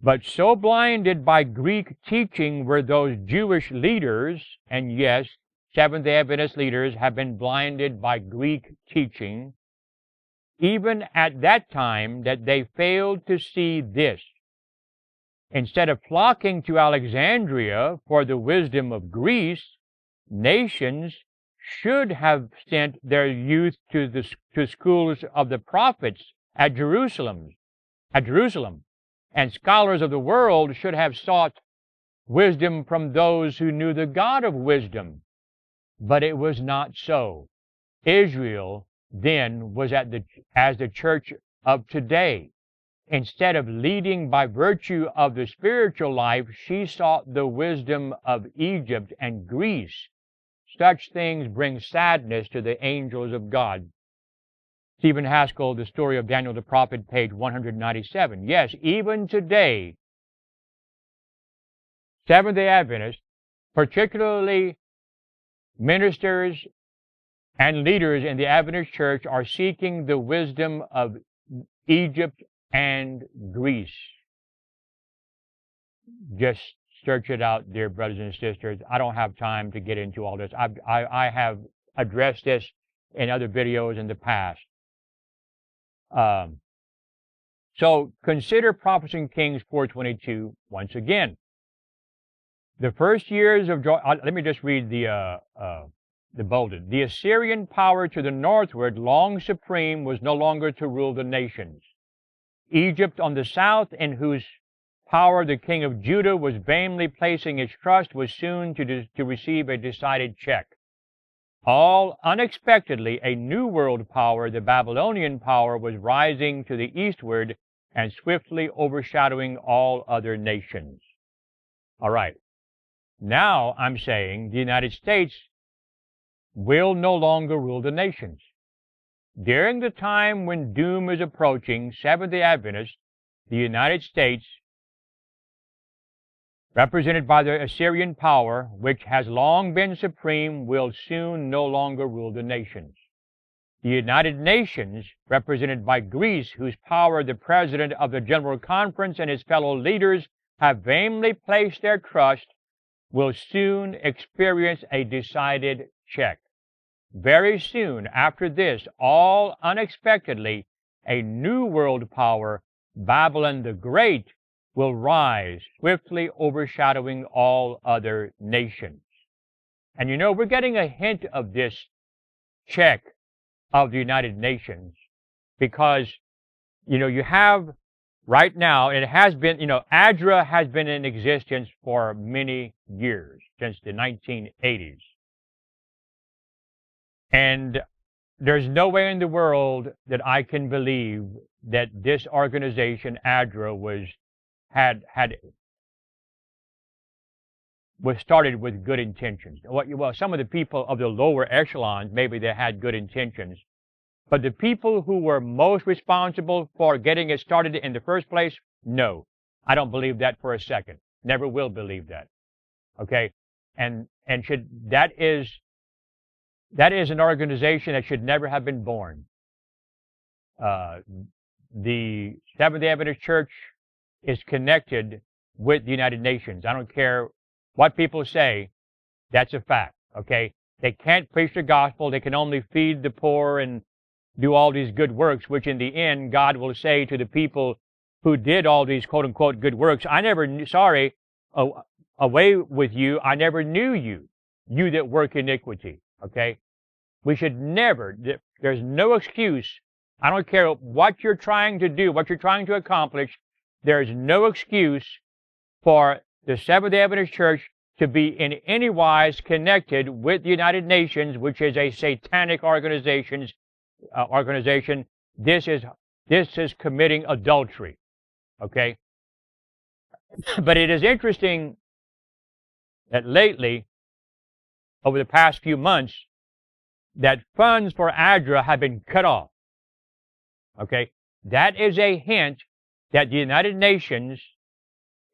But so blinded by Greek teaching were those Jewish leaders, and yes, Seventh-day Adventist leaders have been blinded by Greek teaching, even at that time, that they failed to see this. Instead of flocking to Alexandria for the wisdom of Greece, nations should have sent their youth to schools of the prophets at Jerusalem. And scholars of the world should have sought wisdom from those who knew the God of wisdom. But it was not so. Israel then was as the church of today. Instead of leading by virtue of the spiritual life, she sought the wisdom of Egypt and Greece. Such things bring sadness to the angels of God. Stephen Haskell, The Story of Daniel the Prophet, page 197. Yes, even today, Seventh-day Adventists, particularly ministers and leaders in the Adventist church, are seeking the wisdom of Egypt and Greece. Just search it out, dear brothers and sisters. I don't have time to get into all this. I have addressed this in other videos in the past. So consider Prophecy in Kings 4:22 once again. The first years of let me just read the bolded. The Assyrian power to the northward, long supreme, was no longer to rule the nations. Egypt on the south, in whose power the king of Judah was vainly placing his trust, was soon to receive a decided check. All unexpectedly, a new world power, the Babylonian power, was rising to the eastward and swiftly overshadowing all other nations. All right. Now I'm saying the United States will no longer rule the nations. During the time when doom is approaching, Seventh-day Adventists, the United States, represented by the Assyrian power, which has long been supreme, will soon no longer rule the nations. The United Nations, represented by Greece, whose power the President of the General Conference and his fellow leaders have vainly placed their trust, will soon experience a decided check. Very soon after this, all unexpectedly, a new world power, Babylon the Great, will rise, swiftly overshadowing all other nations. And you know, we're getting a hint of this check of the United Nations because, you know, you have right now, it has been, you know, ADRA has been in existence for many years, since the 1980s. And there's no way in the world that I can believe that this organization, ADRA, was started with good intentions. Well, some of the people of the lower echelons, maybe they had good intentions. But the people who were most responsible for getting it started in the first place, no. I don't believe that for a second. Never will believe that. Okay? And that is an organization that should never have been born. The Seventh-day Adventist Church is connected with the United Nations. I don't care what people say, that's a fact, okay? They can't preach the gospel, they can only feed the poor and do all these good works, which in the end, God will say to the people who did all these quote-unquote good works, I never knew, sorry, away with you, I never knew you, you that work iniquity. Okay? We should never, there's no excuse. I don't care what you're trying to do, what you're trying to accomplish. There's no excuse for the Seventh-day Adventist Church to be in any wise connected with the United Nations, which is a satanic organization. This is committing adultery. Okay? But it is interesting that lately, over the past few months that funds for ADRA have been cut off. Okay? That is a hint that the United Nations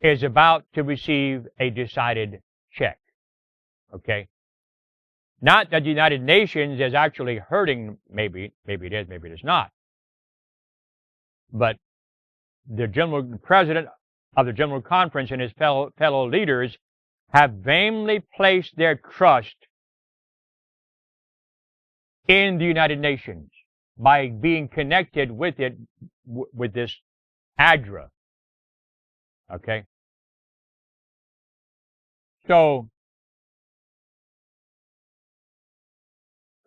is about to receive a decided check. Okay? Not that the United Nations is actually hurting, maybe it is, maybe it is not. But the General President of the General Conference and his fellow leaders have vainly placed their trust in the United Nations by being connected with it, with this ADRA. Okay? So,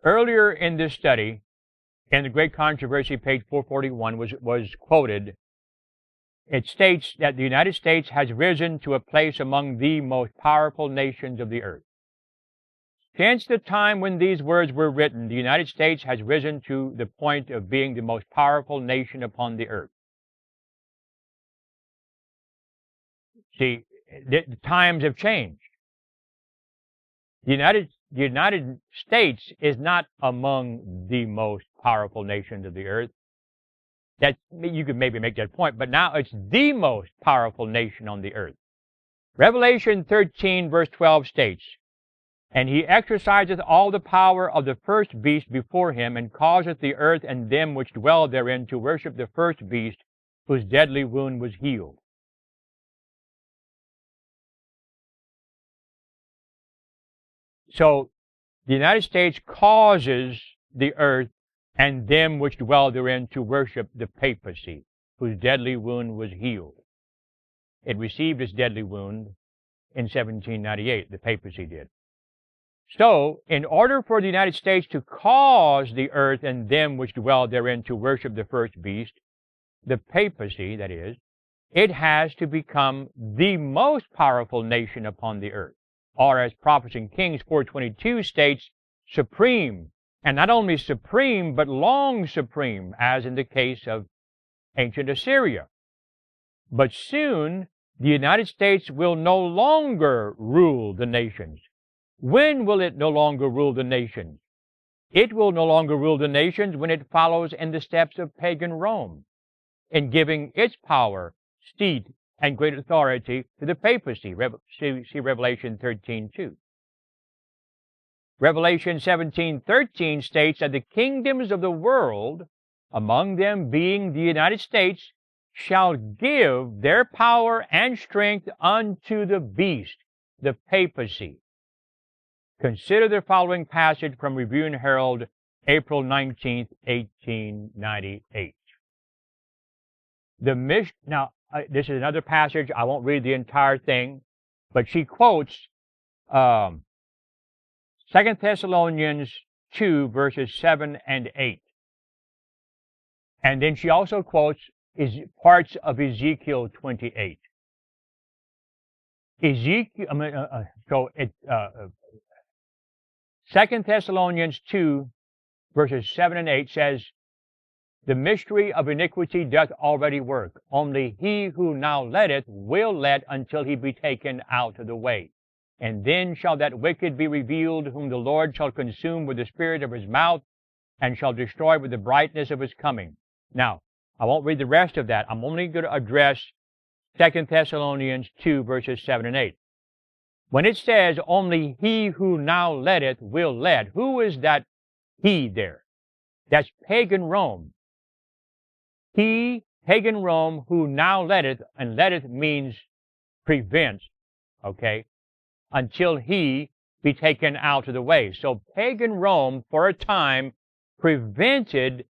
earlier in this study, in the Great Controversy, page 441, was quoted. It states that the United States has risen to a place among the most powerful nations of the earth. Since the time when these words were written, the United States has risen to the point of being the most powerful nation upon the earth. See, the times have changed. The United States is not among the most powerful nations of the earth. That you could maybe make that point, but now it's the most powerful nation on the earth. Revelation 13 verse 12 states, "And he exerciseth all the power of the first beast before him, and causeth the earth and them which dwell therein to worship the first beast, whose deadly wound was healed." So, the United States causes the earth and them which dwell therein to worship the papacy, whose deadly wound was healed. It received its deadly wound in 1798, the papacy did. So, in order for the United States to cause the earth and them which dwell therein to worship the first beast, the papacy, that is, it has to become the most powerful nation upon the earth. Or, as Prophets and Kings 4:22 states, supreme. And not only supreme, but long supreme, as in the case of ancient Assyria. But soon, the United States will no longer rule the nations. When will it no longer rule the nations? It will no longer rule the nations when it follows in the steps of pagan Rome, in giving its power, seat, and great authority to the papacy. See Revelation 13:2. Revelation 17:13 states that the kingdoms of the world, among them being the United States, shall give their power and strength unto the beast, the papacy. Consider the following passage from Review and Herald, April 19th, 1898. Now, this is another passage. I won't read the entire thing, but she quotes 2 Thessalonians 2, verses 7 and 8. And then she also quotes parts of Ezekiel 28. 2 Thessalonians 2, verses 7 and 8 says, "The mystery of iniquity doth already work. Only he who now letteth will let until he be taken out of the way. And then shall that wicked be revealed, whom the Lord shall consume with the spirit of his mouth, and shall destroy with the brightness of his coming." Now, I won't read the rest of that. I'm only going to address 2 Thessalonians 2, verses 7 and 8. When it says, "Only he who now letteth will let," who is that he there? That's pagan Rome. He, pagan Rome, who now letteth, and letteth means prevents, okay, until he be taken out of the way. So pagan Rome, for a time, prevented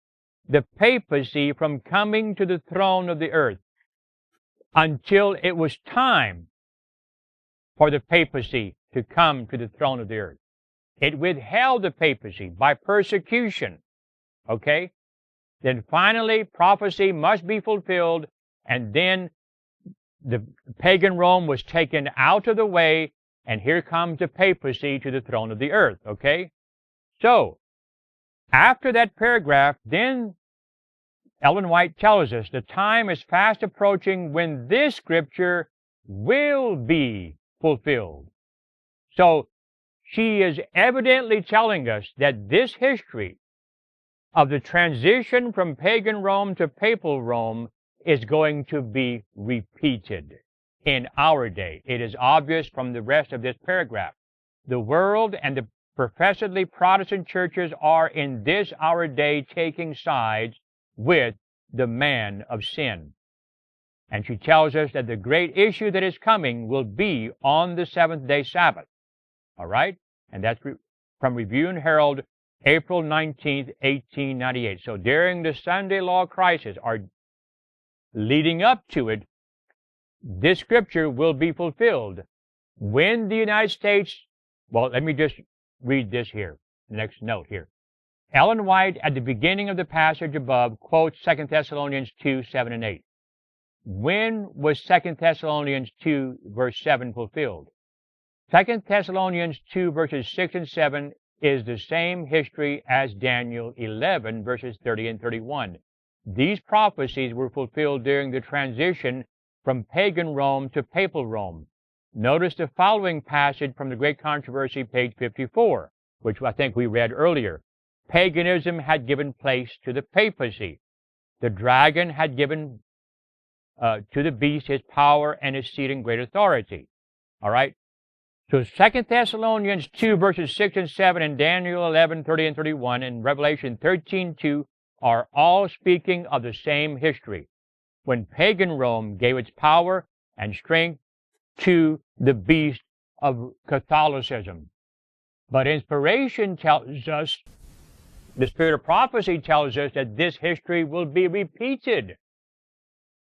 the papacy from coming to the throne of the earth until it was time for the papacy to come to the throne of the earth. It withheld the papacy by persecution, okay? Then finally, prophecy must be fulfilled, and then the pagan Rome was taken out of the way, and here comes the papacy to the throne of the earth, okay? So, after that paragraph, then Ellen White tells us the time is fast approaching when this scripture will be fulfilled. So, she is evidently telling us that this history of the transition from pagan Rome to papal Rome is going to be repeated in our day. It is obvious from the rest of this paragraph. The world and the professedly Protestant churches are in this our day taking sides with the man of sin. And she tells us that the great issue that is coming will be on the seventh-day Sabbath. All right? And that's from Review and Herald, April 19th, 1898. So during the Sunday law crisis, or leading up to it, this scripture will be fulfilled. When the United States, well, let me just read this here, the next note here. Ellen White, at the beginning of the passage above, quotes 2 Thessalonians 2, 7 and 8. When was 2 Thessalonians 2, verse 7 fulfilled? 2 Thessalonians 2, verses 6 and 7 is the same history as Daniel 11, verses 30 and 31. These prophecies were fulfilled during the transition from pagan Rome to papal Rome. Notice the following passage from the Great Controversy, page 54, which I think we read earlier. Paganism had given place to the papacy. The dragon had given to the beast his power and his seat and great authority. All right? So 2 Thessalonians 2, verses 6 and 7, and Daniel 11, 30 and 31, and Revelation 13, 2 are all speaking of the same history, when pagan Rome gave its power and strength to the beast of Catholicism. But inspiration tells us, the spirit of prophecy tells us that this history will be repeated.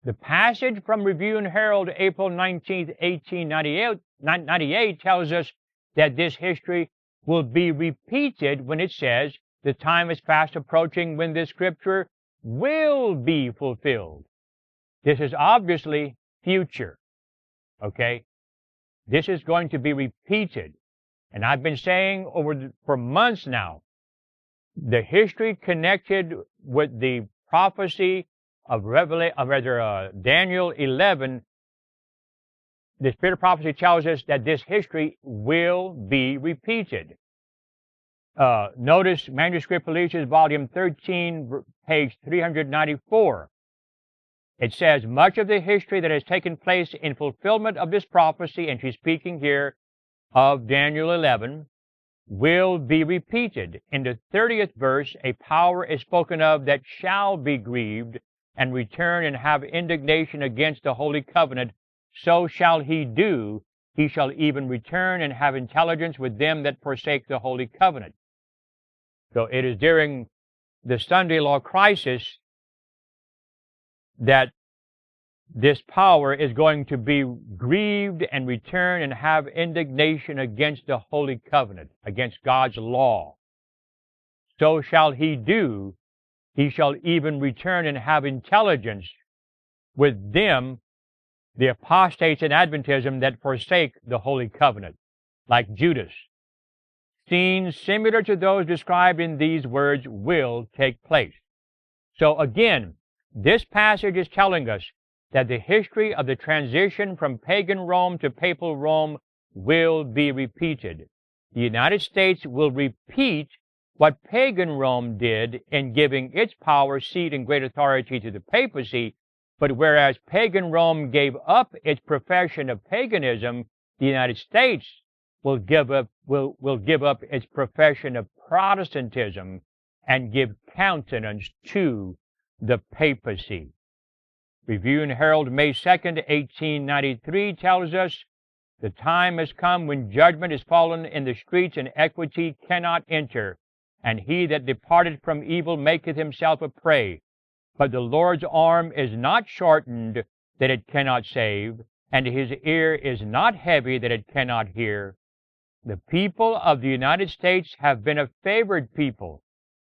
The passage from Review and Herald, April 19th, 1898 tells us that this history will be repeated when it says the time is fast approaching when this scripture will be fulfilled. This is obviously future, okay? This is going to be repeated. And I've been saying for months now, the history connected with the prophecy of Daniel 11, the spirit of prophecy tells us that this history will be repeated. Notice Manuscript Releases, volume 13, page 394. It says, much of the history that has taken place in fulfillment of this prophecy, and she's speaking here of Daniel 11, will be repeated. In the 30th verse, a power is spoken of that shall be grieved and return and have indignation against the holy covenant. So shall he do. He shall even return and have intelligence with them that forsake the holy covenant. So it is during the Sunday law crisis that this power is going to be grieved and return and have indignation against the holy covenant, against God's law. So shall he do. He shall even return and have intelligence with them, the apostates in Adventism, that forsake the holy covenant, like Judas. Scenes similar to those described in these words will take place. So again, this passage is telling us that the history of the transition from pagan Rome to papal Rome will be repeated. The United States will repeat what pagan Rome did in giving its power, seat, and great authority to the papacy, but whereas pagan Rome gave up its profession of paganism, the United States will give up its profession of Protestantism and give countenance to the papacy. Review and Herald, May 2nd, 1893 tells us, the time has come when judgment is fallen in the streets and equity cannot enter, and he that departed from evil maketh himself a prey. But the Lord's arm is not shortened that it cannot save, and his ear is not heavy that it cannot hear. The people of the United States have been a favored people,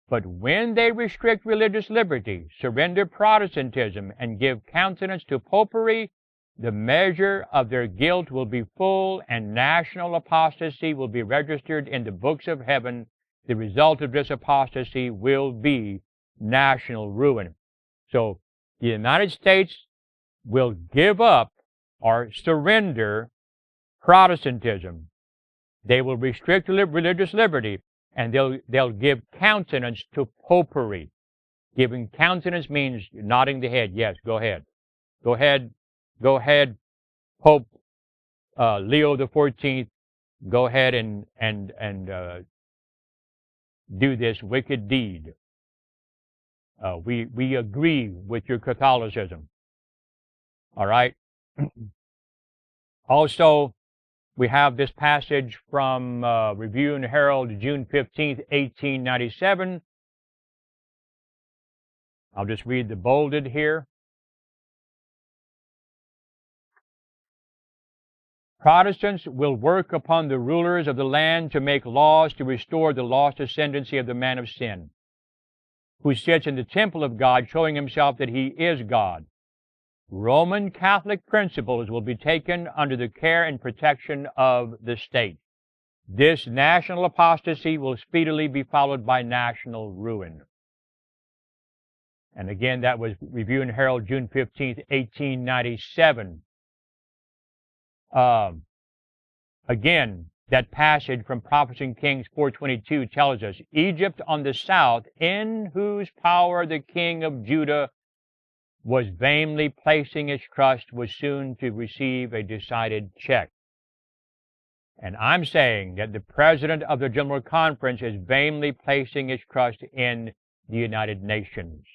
but when they restrict religious liberty, surrender Protestantism, and give countenance to popery, the measure of their guilt will be full, and national apostasy will be registered in the books of heaven. The result of this apostasy will be national ruin. So the United States will give up or surrender Protestantism. They will restrict religious liberty, and they'll give countenance to popery. Giving countenance means nodding the head. Yes, go ahead. Go ahead. Go ahead, Pope Leo the 14th. Go ahead and do this wicked deed. We agree with your Catholicism. All right. Also, we have this passage from Review and Herald, June 15th, 1897. I'll just read the bolded here. Protestants will work upon the rulers of the land to make laws to restore the lost ascendancy of the man of sin, who sits in the temple of God, showing himself that he is God. Roman Catholic principles will be taken under the care and protection of the state. This national apostasy will speedily be followed by national ruin. And again, that was Review and Herald, June 15th, 1897. Again, that passage from Prophets and Kings 4:22 tells us, Egypt on the south, in whose power the king of Judah was vainly placing his trust, was soon to receive a decided check. And I'm saying that the President of the General Conference is vainly placing his trust in the United Nations.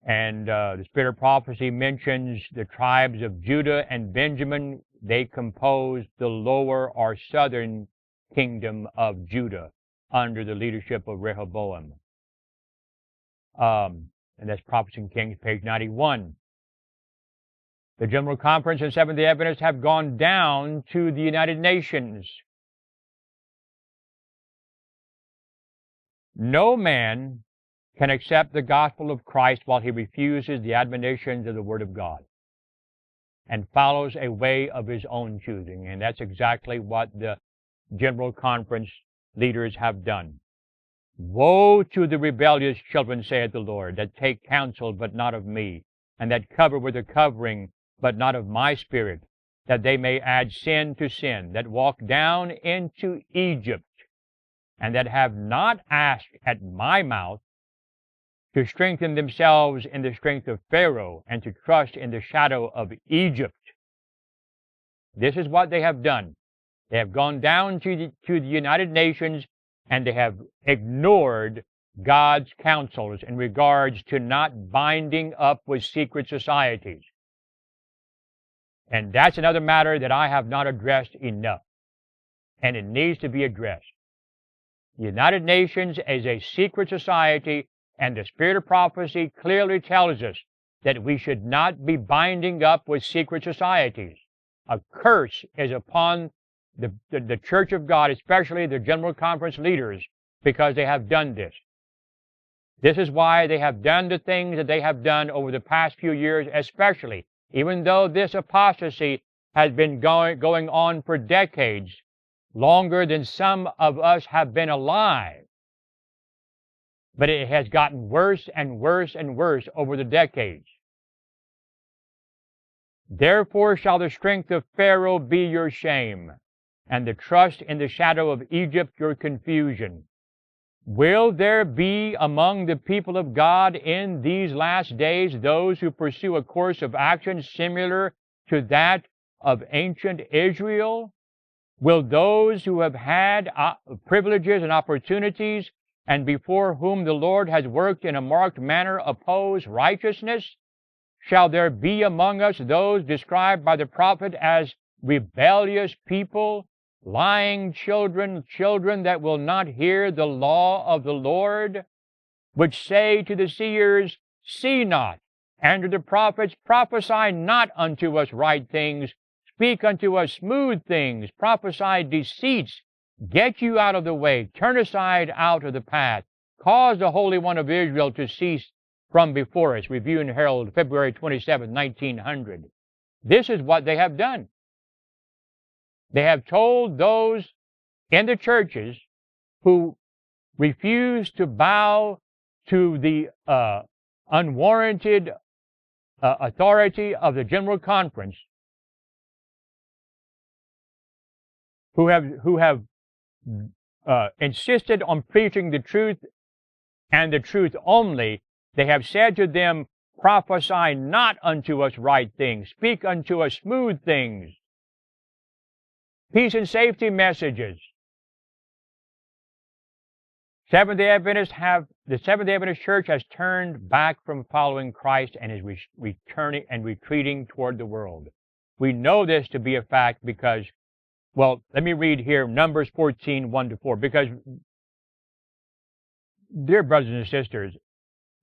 And the Spirit of Prophecy mentions the tribes of Judah and Benjamin. They compose the lower or southern kingdom of Judah under the leadership of Rehoboam. And that's Prophets and Kings, page 91. The General Conference and Seventh-day Adventists have gone down to the United Nations. No man can accept the gospel of Christ while he refuses the admonitions of the Word of God and follows a way of his own choosing. And that's exactly what the General Conference leaders have done. Woe to the rebellious children, saith the Lord, that take counsel, but not of me, and that cover with a covering, but not of my Spirit, that they may add sin to sin, that walk down into Egypt, and that have not asked at my mouth, to strengthen themselves in the strength of Pharaoh, and to trust in the shadow of Egypt. This is what they have done. They have gone down to the United Nations, and they have ignored God's counsels in regards to not binding up with secret societies. And that's another matter that I have not addressed enough, and it needs to be addressed. The United Nations is a secret society, and the Spirit of Prophecy clearly tells us that we should not be binding up with secret societies. A curse is upon the Church of God, especially the General Conference leaders, because they have done this. This is why they have done the things that they have done over the past few years, especially, even though this apostasy has been going on for decades, longer than some of us have been alive. But it has gotten worse and worse and worse over the decades. Therefore shall the strength of Pharaoh be your shame, and the trust in the shadow of Egypt your confusion. Will there be among the people of God in these last days those who pursue a course of action similar to that of ancient Israel? Will those who have had privileges and opportunities, and before whom the Lord has worked in a marked manner, oppose righteousness? Shall there be among us those described by the prophet as rebellious people, lying children, children that will not hear the law of the Lord, which say to the seers, see not, and to the prophets, prophesy not unto us right things, speak unto us smooth things, prophesy deceits, get you out of the way, turn aside out of the path, cause the Holy One of Israel to cease from before us. Review and Herald, February 27, 1900. This is what they have done. They have told those in the churches who refuse to bow to the unwarranted authority of the General Conference who have insisted on preaching the truth and the truth only, they have said to them, prophesy not unto us right things, speak unto us smooth things, peace and safety messages. The Seventh-day Adventist Church has turned back from following Christ and is returning and retreating toward the world. We know this to be a fact because, well, let me read here Numbers 14, 1-4, because, dear brothers and sisters,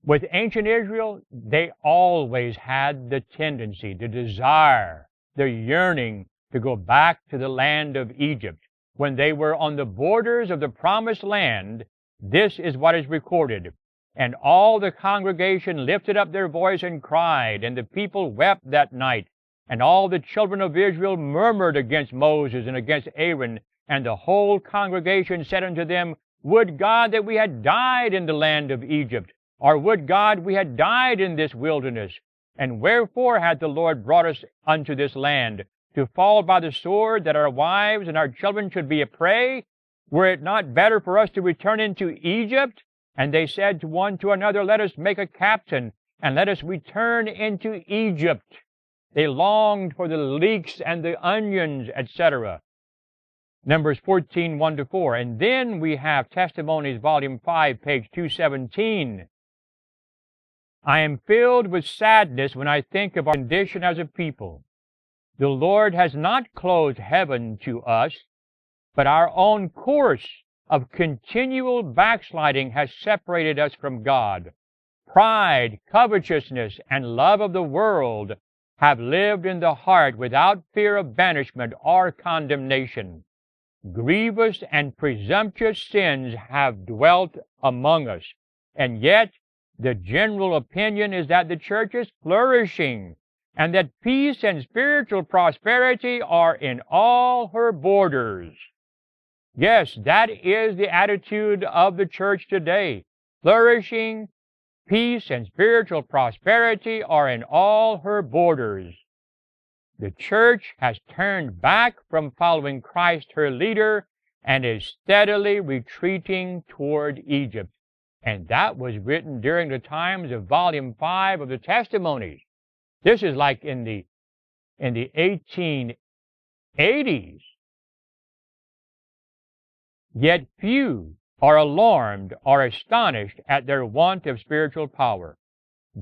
with ancient Israel, they always had the tendency, the desire, the yearning to go back to the land of Egypt. When they were on the borders of the promised land, this is what is recorded. And all the congregation lifted up their voice and cried, and the people wept that night. And all the children of Israel murmured against Moses and against Aaron. And the whole congregation said unto them, would God that we had died in the land of Egypt, or would God we had died in this wilderness? And wherefore hath the Lord brought us unto this land, to fall by the sword, that our wives and our children should be a prey? Were it not better for us to return into Egypt? And they said to one to another, let us make a captain, and let us return into Egypt. They longed for the leeks and the onions, etc. Numbers 14, 1-4. And then we have Testimonies, Volume 5, page 217. I am filled with sadness when I think of our condition as a people. The Lord has not closed heaven to us, but our own course of continual backsliding has separated us from God. Pride, covetousness, and love of the world have lived in the heart without fear of banishment or condemnation. Grievous and presumptuous sins have dwelt among us, and yet the general opinion is that the church is flourishing, and that peace and spiritual prosperity are in all her borders. Yes, that is the attitude of the church today. Flourishing, peace, and spiritual prosperity are in all her borders. The church has turned back from following Christ, her leader, and is steadily retreating toward Egypt. And that was written during the times of Volume 5 of the Testimonies. This is like in the 1880s. Yet few are alarmed or astonished at their want of spiritual power.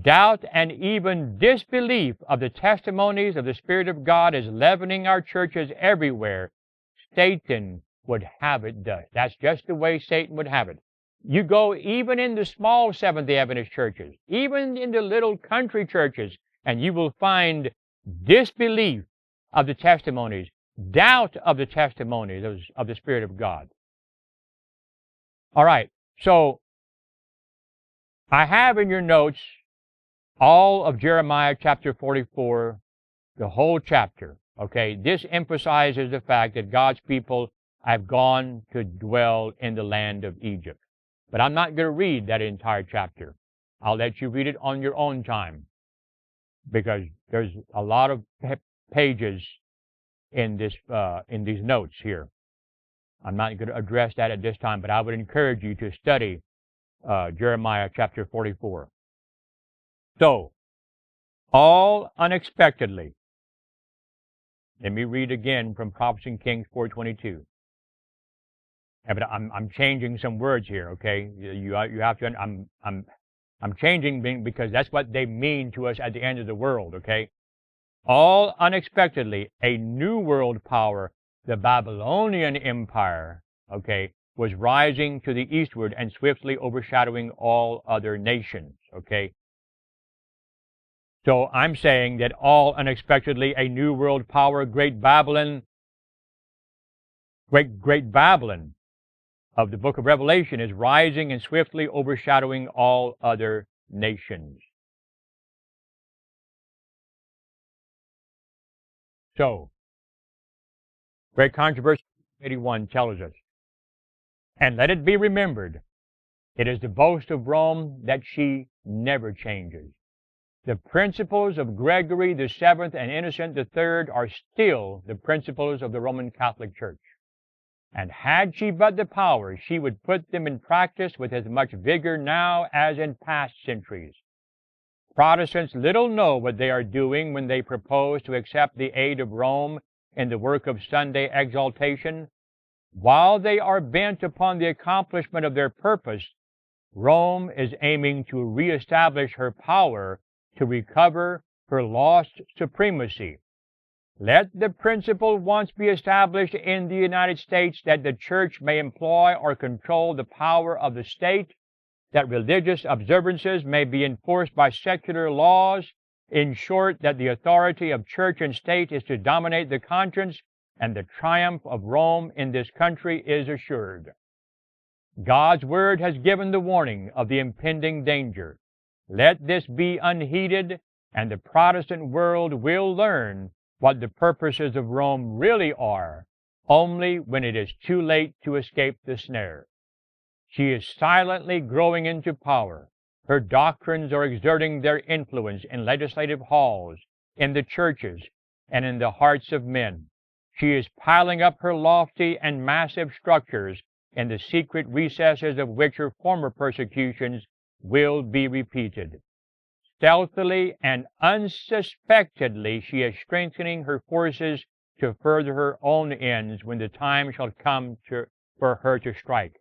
Doubt and even disbelief of the testimonies of the Spirit of God is leavening our churches everywhere. Satan would have it thus. That's just the way Satan would have it. You go even in the small Seventh-day Adventist churches, even in the little country churches, and you will find disbelief of the testimonies, doubt of the testimonies of the Spirit of God. All right, so I have in your notes all of Jeremiah chapter 44, the whole chapter, okay? This emphasizes the fact that God's people have gone to dwell in the land of Egypt. But I'm not going to read that entire chapter. I'll let you read it on your own time, because there's a lot of pages in these notes here. I'm not going to address that at this time, but I would encourage you to study Jeremiah chapter 44. So, all unexpectedly, let me read again from Prophets and Kings 4:22. But I'm changing some words here, okay? You have to. I'm changing because that's what they mean to us at the end of the world, okay? All unexpectedly, a new world power, the Babylonian Empire, okay, was rising to the eastward and swiftly overshadowing all other nations, okay? So I'm saying that all unexpectedly, a new world power, great Babylon of the book of Revelation is rising and swiftly overshadowing all other nations. So, Great Controversy 81 tells us, and let it be remembered, it is the boast of Rome that she never changes. The principles of Gregory the Seventh and Innocent the Third are still the principles of the Roman Catholic Church. and had she but the power, she would put them in practice with as much vigor now as in past centuries. Protestants little know what they are doing when they propose to accept the aid of Rome in the work of Sunday exaltation. While they are bent upon the accomplishment of their purpose, Rome is aiming to reestablish her power to recover her lost supremacy. Let the principle once be established in the United States that the church may employ or control the power of the state, that religious observances may be enforced by secular laws, in short, that the authority of church and state is to dominate the conscience, and the triumph of Rome in this country is assured. God's word has given the warning of the impending danger. Let this be unheeded, and the Protestant world will learn what the purposes of Rome really are, only when it is too late to escape the snare. She is silently growing into power. Her doctrines are exerting their influence in legislative halls, in the churches, and in the hearts of men. She is piling up her lofty and massive structures in the secret recesses of which her former persecutions will be repeated. Stealthily and unsuspectedly, she is strengthening her forces to further her own ends when the time shall come for her to strike.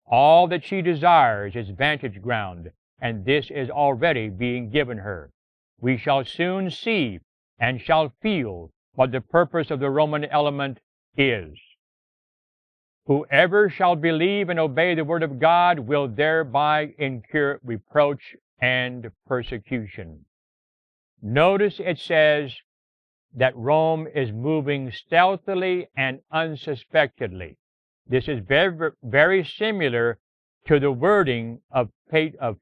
All that she desires is vantage ground, and this is already being given her. We shall soon see and shall feel what the purpose of the Roman element is. Whoever shall believe and obey the word of God will thereby incur reproach and persecution. Notice it says that Rome is moving stealthily and unsuspectedly. This is very, very similar to the wording of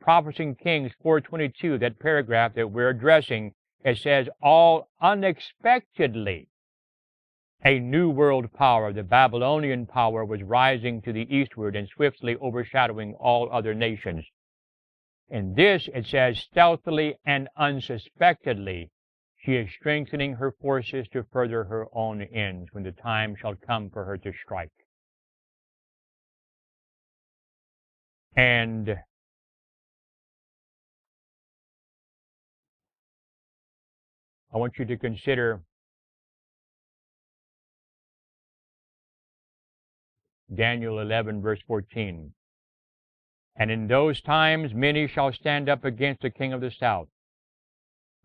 Prophecy Kings 4:22, that paragraph that we're addressing. It says, all unexpectedly, a new world power, the Babylonian power, was rising to the eastward and swiftly overshadowing all other nations. In this, it says, stealthily and unsuspectedly, she is strengthening her forces to further her own ends when the time shall come for her to strike. And I want you to consider Daniel 11, verse 14. And in those times many shall stand up against the king of the south.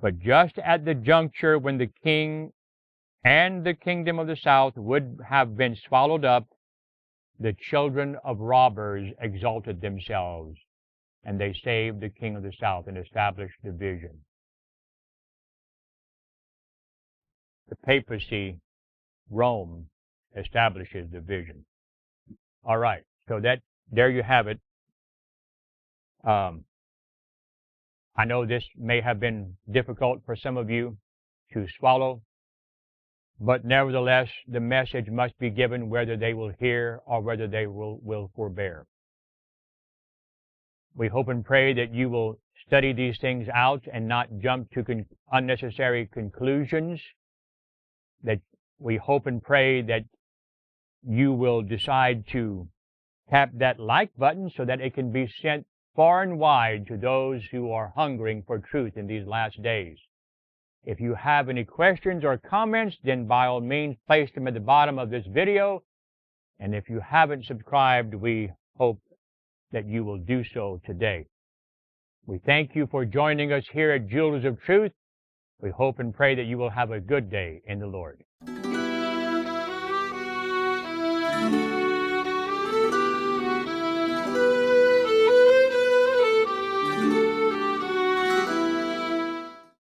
But just at the juncture when the king and the kingdom of the south would have been swallowed up, the children of robbers exalted themselves, and they saved the king of the south and established division. The papacy, Rome, establishes division. All right, so there you have it. I know this may have been difficult for some of you to swallow, but nevertheless, the message must be given whether they will hear or whether they will forbear. We hope and pray that you will study these things out and not jump to unnecessary conclusions. That we hope and pray that you will decide to tap that like button so that it can be sent far and wide to those who are hungering for truth in these last days. If you have any questions or comments, then by all means place them at the bottom of this video. And if you haven't subscribed, we hope that you will do so today. We thank you for joining us here at Jewels of Truth. We hope and pray that you will have a good day in the Lord.